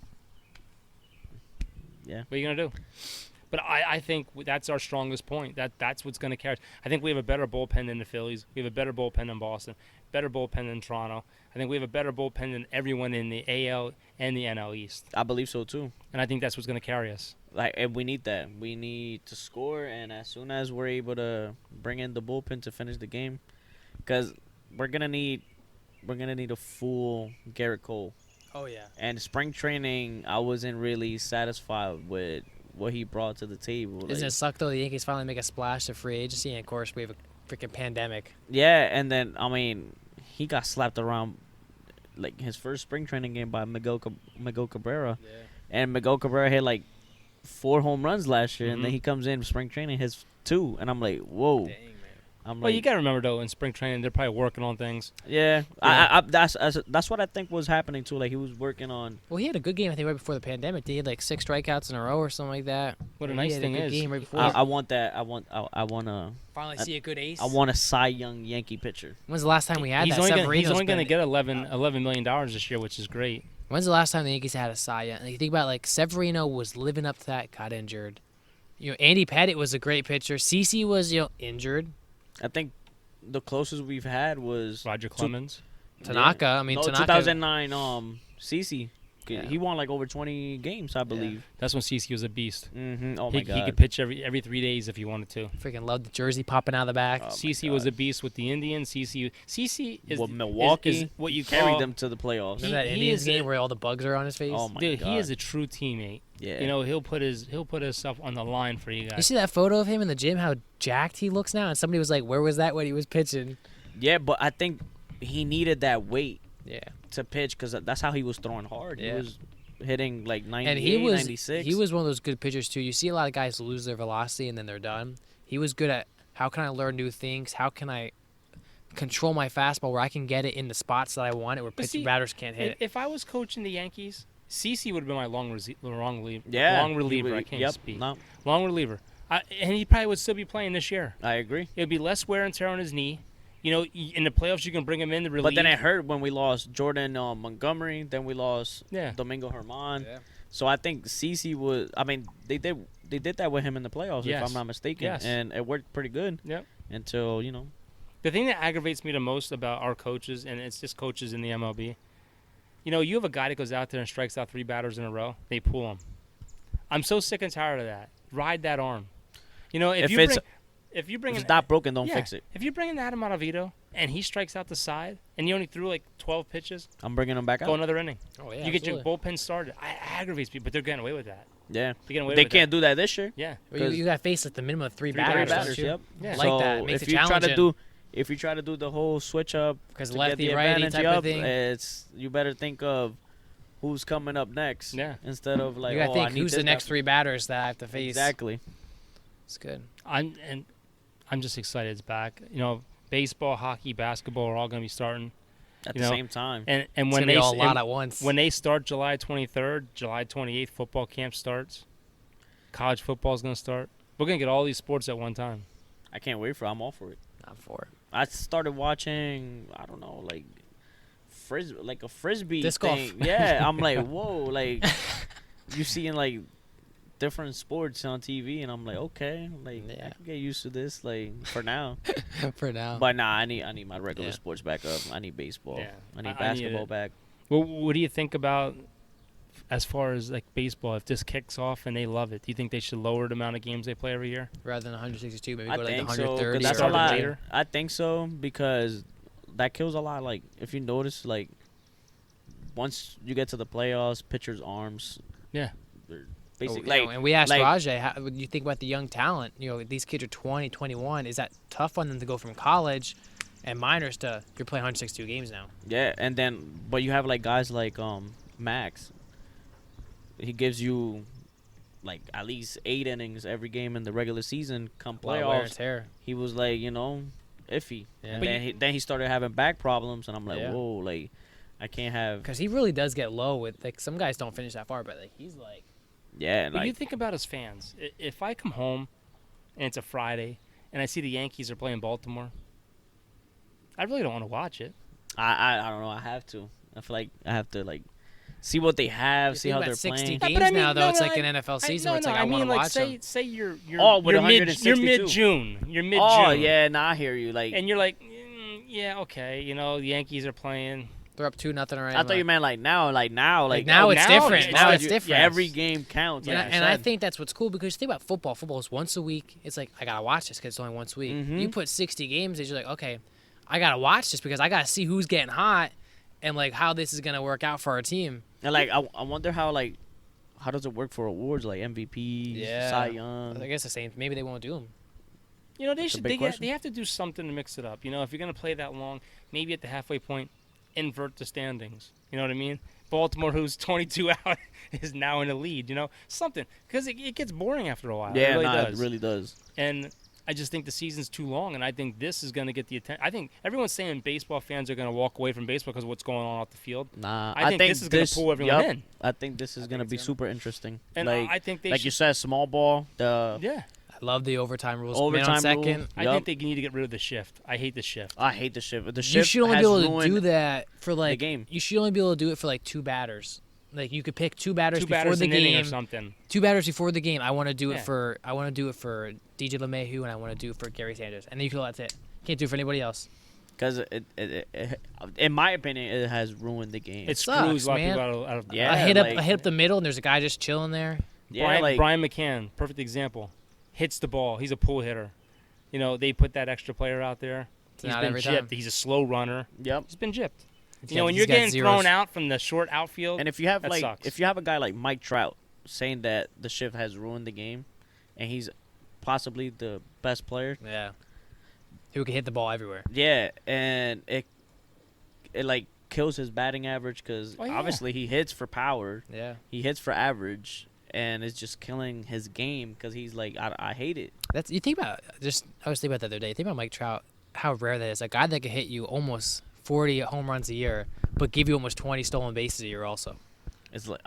What are you gonna do? But I think that's our strongest point. That's what's gonna carry us. I think we have a better bullpen than the Phillies. We have a better bullpen than Boston. Better bullpen than Toronto. I think we have a better bullpen than everyone in the AL and the NL East. I believe so too. And I think that's what's gonna carry us. Like, and we need that. We need to score, and as soon as we're able to bring in the bullpen to finish the game, because we're gonna need a full Garrett Cole. Oh yeah. And spring training, I wasn't really satisfied with what he brought to the table. Doesn't Like, it suck though? The Yankees finally make a splash to free agency, and of course we have a freaking pandemic. yeah, and then I mean, he got slapped around like his first spring training game by Miguel Cabrera, Yeah. and Miguel Cabrera hit like 4 home runs last year, and then Mhm. he comes in spring training hits 2, and I'm like, whoa. Dang, man. I'm Well, like, you gotta remember though, in spring training, they're probably working on things. yeah, Yeah. I that's what I think was happening too. Like he was working on. Well, he had a good game, I think, right before the pandemic. He had like 6 strikeouts in a row or something like that. What a He nice had thing good is, game right before. I want that. I want to. finally see a good ace. I want a Cy Young Yankee pitcher. When's the last time we had he's that? only Severino's going to been- get $11 million this year, which is great. When's the last time the Yankees had a Cy Young? Like, you think about like Severino was living up to that, got injured. You know, Andy Pettitte was a great pitcher. CeCe was injured. I think the closest we've had was Roger Clemens. Tanaka. I mean, no, Tanaka. 2009. CeCe. Yeah. He won like over 20 games, I believe. That's when CeCe was a beast. Mm-hmm. Oh he, my God. he could pitch every 3 days if he wanted to. Freaking loved the jersey popping out of the back. Oh, my CeCe was God. a beast with the Indians. CeCe is With Milwaukee, is what you carried call them to the playoffs. Remember that he Indians is game a- where all the bugs are on his face? Oh my Dude, God. he is a true teammate. Yeah. You know, he'll put himself on the line for you You guys. see that photo of him in the gym? How jacked he looks now. And somebody was like, "Where was that when he was pitching?" Yeah, but I think he needed that weight Yeah. to pitch because that's how he was throwing hard. Yeah. He was hitting like 98, And he was 96. he was one of those good pitchers too. You see a lot of guys lose their velocity and then they're done. He was good at how can I learn new things? How can I control my fastball where I can get it in the spots that I want it where But pitching see, batters can't hit it. If I was coaching the Yankees, CeCe would have been my long reliever. yeah, long he reliever. would- I can't yep, speak. No, Long reliever. And he probably would still be playing this year. I agree. It would be less wear and tear on his knee. You know, in the playoffs, you can bring him in to relieve. But then it hurt when we lost Jordan Montgomery. Then we lost Yeah. Domingo Herman. Yeah. So I think CeCe was. I mean, they did that with him in the playoffs, if Yes. I'm not mistaken, Yes. and it worked pretty good. Yep. Until The thing that aggravates me the most about our coaches, and it's just coaches in the MLB, you know, you have a guy that goes out there and strikes out 3 batters in a row. They pull him. I'm so sick and tired of that. Ride that arm. You know, if you bring if in it's not broken, don't yeah, fix it. If you bring in Adam Ottavino and he strikes out the side, and he only threw like 12 pitches, I'm bringing him back go out. another inning. Oh yeah. you get your absolutely. bullpen started. I aggravates me, but they're getting away with that. Yeah, They're getting away they with can't do that this year. that. Yeah. Well, you got to face like the minimum of 3 Three batters. batters, don't you? Yep. Yeah. Like so that. Makes if it you try to challenging. if you try to do the whole switch up Because to lefty, get the righty advantage type of up, thing. it's you better think of who's coming up next. Yeah. Instead of like, You got to oh, I think need who's this the guy next for-" 3 batters that I have to face. Exactly. It's good. I'm just excited it's back. You know, baseball, hockey, basketball are all going to be starting. At You the know, same time. And It's when gonna be they all a lot and at once. when they start July 23rd, July 28th, football camp starts. College football is going to start. We're going to get all these sports at one time. I can't wait I'm all for it. Not for it. I started watching, I don't know, like a frisbee Disc golf. thing. Yeah, I'm like, whoa, like you seeing like different sports on TV, and I'm like, okay, like I Yeah. can get used to this, like for now. For now. But nah, I need my regular Yeah. sports back up. I need baseball. Yeah. I need I need basketball it. back. Well, what do you think about as far as like baseball? If this kicks off and they love it, do you think they should lower the amount of games they play every year? Rather than 162, maybe I go to like think the so. 'Cause 130. that's or a lot. later. I think so because that kills a lot. Like if you notice, like once you get to the playoffs, pitchers' arms, Yeah. basically. And we asked like- Rajay, how would you think about the young talent? These kids are 20, 21. Is that tough on them to go from college and minors to you're playing 162 games now? Yeah, and then but you have like guys like Max. He gives you like at least 8 innings every game in the regular season. Come A lot of wear and playoffs, tear. he was like iffy. Yeah. And But then he started having back problems, and I'm like, Yeah. whoa, like I can't have. Because he really does get low with like some guys don't finish that far, but like he's like Yeah, But you like think about as fans, if I come home and it's a Friday and I see the Yankees are playing Baltimore, I really don't want to watch it. I don't know. I have to. I feel like I have to like see what they have, see think how about they're 60 playing. games but I mean, now though. no, It's no, like I- an NFL season no, where it's no, like I want mean, to like watch them. say you're Oh, with you're mid 162. June. You're mid June. Oh yeah, nah, I hear you. Like And you're like, yeah, okay, the Yankees are playing. They're up 2-0 already. I thought you meant like now, like now, Like like now oh, it's now different. it's Now like it's you- different. yes. every game counts. And, like I, you and I said. think that's what's cool because think about football. Football is once a week. It's like I gotta watch this because it's only once a week. Mhm. You put 60 games, and you're like, okay, I gotta watch this because I gotta see who's getting hot and like how this is gonna work out for our team. And like I wonder how does it work for awards like MVP, Yeah. Cy Young? I guess the same. Maybe they won't do them. They a should. big question. They have to do something to mix it up. If you're gonna play that long, maybe at the halfway point, invert the standings. You know what I mean? Baltimore, who's 22 out, is now in the lead. Something because it gets boring after a while. Yeah, it really nah, does. it really does. And I just think the season's too long, and I think this is gonna get the attention. I think everyone's saying baseball fans are gonna walk away from baseball because of what's going on off the field. Nah, I think this is gonna pull everyone yup, in. I think this is gonna it's be gonna- super interesting. And like I think they like should, you said, small ball. yeah. I love the overtime rules. Man Overtime on second. rule. I Yup. think they need to get rid of the shift. I hate the shift. I hate the shift. The shift You should only has be able to ruined do that for like game. You should only be able to do it for like 2 batters. Like you could pick 2 batters Two before batters the an inning or game. something. 2 batters before the game. I want to do it Yeah. for DJ LeMahieu and I want to do it for Gary Sanders. And then you feel that's it. Can't do it for anybody else. Because in my opinion, it has ruined the game. It sucks, screws a lot of man. people out of Yeah, I hit like- up the middle and there's a guy just chilling there. yeah, Brian McCann, perfect example. Hits the ball. He's a pull hitter. They put that extra player out there. He's not been every gypped. time. He's a slow runner. Yep. He's been gypped. Yeah, When he's you're got getting zeros. thrown out from the short outfield, And if you have that like sucks. if you have a guy like Mike Trout saying that the shift has ruined the game, and he's possibly the best player, Yeah. Who can hit the ball everywhere. yeah, and it like kills his batting average because Oh, yeah. obviously he hits for power, Yeah. he hits for average, and it's just killing his game because he's like I hate it. That's you think about I was thinking about that the other day. Think about Mike Trout, how rare that is. A guy that can hit you almost 40 home runs a year, but give you almost 20 stolen bases a year also. It's like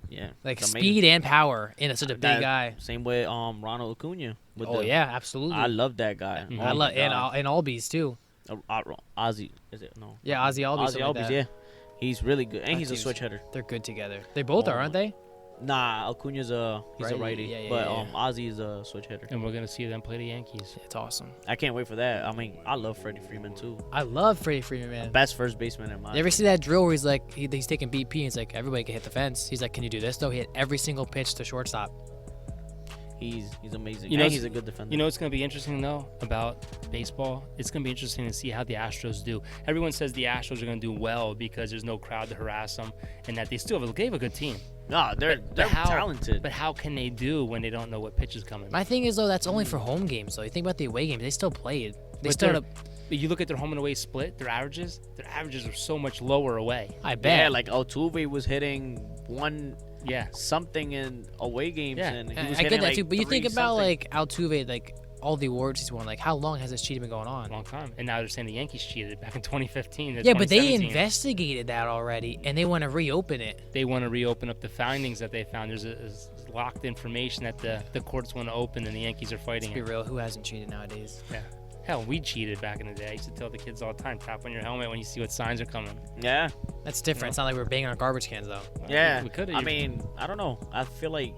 yeah, Like it's speed amazing. and power in such a big That- guy. Same way Ronald Acuna. With Oh the, yeah, absolutely. I love that guy. Mhm. Oh I my love God. and Albies too. Ozzy, is it no? Yeah, Ozzy Albies. Ozzy something like Albies, that. yeah. He's really good, and That he's a dude's- switch hitter. They're good together. They both Oh are, aren't they? Nah, Acuna's he's a Righty, righty, yeah, yeah, but yeah. Ozzy's a switch hitter. and we're gonna see them play the Yankees. It's awesome. I can't wait for that. I mean, I love Freddie Freeman too. I love Freddie Freeman, man. Best first baseman in my. You ever see that drill where he's like he's taking BP and he's like everybody can hit the fence. He's like, can you do this though? He hit every single pitch to shortstop. He's amazing. You know, and he's a good defender. It's going to be interesting, though, about baseball? It's going to be interesting to see how the Astros do. Everyone says the Astros are going to do well because there's no crowd to harass them and that they still have a good team. no, they're how, talented. But how can they do when they don't know what pitch is coming? My thing is though, that's only for home games though. You think about the away games, they still played. They But still they're- had a, But you look at their home and away split, their averages are so much lower away. I bet. yeah, like Altuve was hitting one Yeah. something in away games, Yeah. and he I was get hitting that like too, but you think about 3-something. like Altuve, like all the awards he's won. Like how long has this cheating been going on? Long time. And now they're saying the Yankees cheated back in 2015. Yeah, but they 2017. investigated that already, and they want to reopen it. They want to reopen up the findings that they found. There's locked information that the courts want to open, and the Yankees are fighting Let's be it. real, who hasn't cheated nowadays? Yeah. Hell, we cheated back in the day. I used to tell the kids all the time, tap on your helmet when you see what signs are coming. Yeah, That's different. It's not like we're banging on garbage cans though. yeah. We could've I used- mean, I don't know. I feel like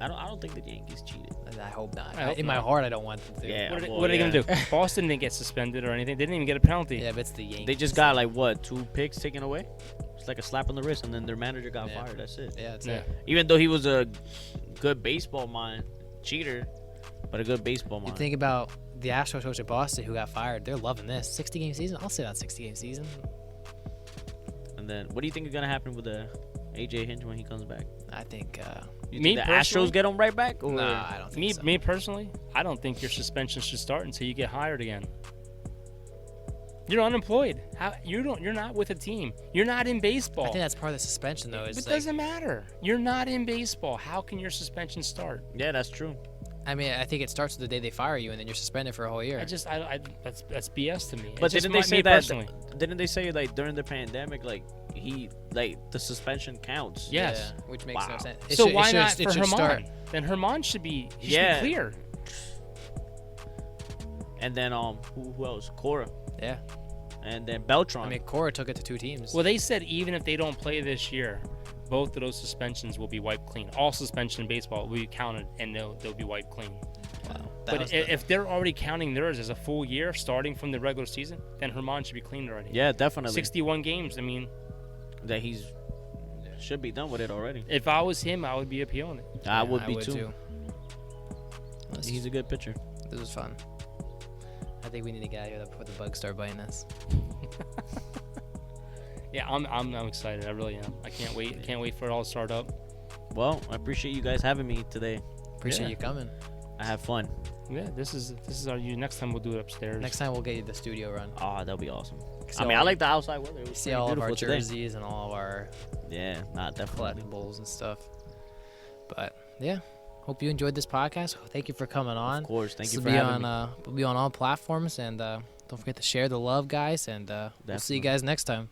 I don't think the Yankees cheated. I hope not. I hope In my not. heart, I don't want them to. Yeah. What are they going to do? Boston didn't get suspended or anything. They didn't even get a penalty. Yeah, but it's the Yankees. They just got like what 2 picks taken away. It's like a slap on the wrist, and then their manager got Yeah. fired. That's it. Yeah, that's Yeah. it. Even though he was a good baseball mind, cheater, but a good baseball You mind. think about the Astros coach at Boston who got fired. They're loving this 60-game season. I'll sit on 60-game season. And then, what do you think is gonna happen with the AJ Hinch when he comes back? I think You You Me think the personally- Astros get him right back? Or? Nah, I don't think so. Me personally, I don't think your suspension should start until you get hired again. You're unemployed. You're not with a team. You're not in baseball. I think that's part of the suspension, though. It Is doesn't matter. You're not in baseball. How can your suspension start? Yeah, that's true. I mean, I think it starts the day they fire you, and then you're suspended for a whole year. That's BS to me. But It's just didn't they say me that? personally. Didn't they say like during the pandemic, like the suspension counts? Yes. Yeah, which makes no Wow. sense. So why not it for should Herman? start. Then Herman should be Yeah. clear. And then who else? Cora. Yeah. And then Beltran. I mean, Cora took it to 2 teams. Well, they said even if they don't play this year, both of those suspensions will be wiped clean. All suspension in baseball will be counted, and they'll be wiped clean. Wow. But if they're already counting theirs as a full year starting from the regular season, then Herman should be cleaned already. yeah, definitely. 61 games. I mean, That he's should be done with it already. if I was him, I would be appealing it. I Yeah, would be too. He's a good pitcher. This was fun. I think we need to get out of here before the bugs start biting us. Yeah, I'm excited. I really am. I can't wait. Can't wait for it all to start up. Well, I appreciate you guys having me today. Appreciate Yeah. you coming. I have fun. Yeah, this is our next time we'll do it upstairs. Next time we'll get you the studio run. Oh, that'll be awesome. See I mean, all- I like the outside weather. It was See pretty all of our beautiful today. jerseys and all of our Yeah, definitely. collectibles and stuff. But yeah, hope you enjoyed this podcast. Thank you for coming on. Of course, thank This you will for be having on, me. We'll be on all platforms, and don't forget to share the love, guys. And we'll see you Definitely. guys next time.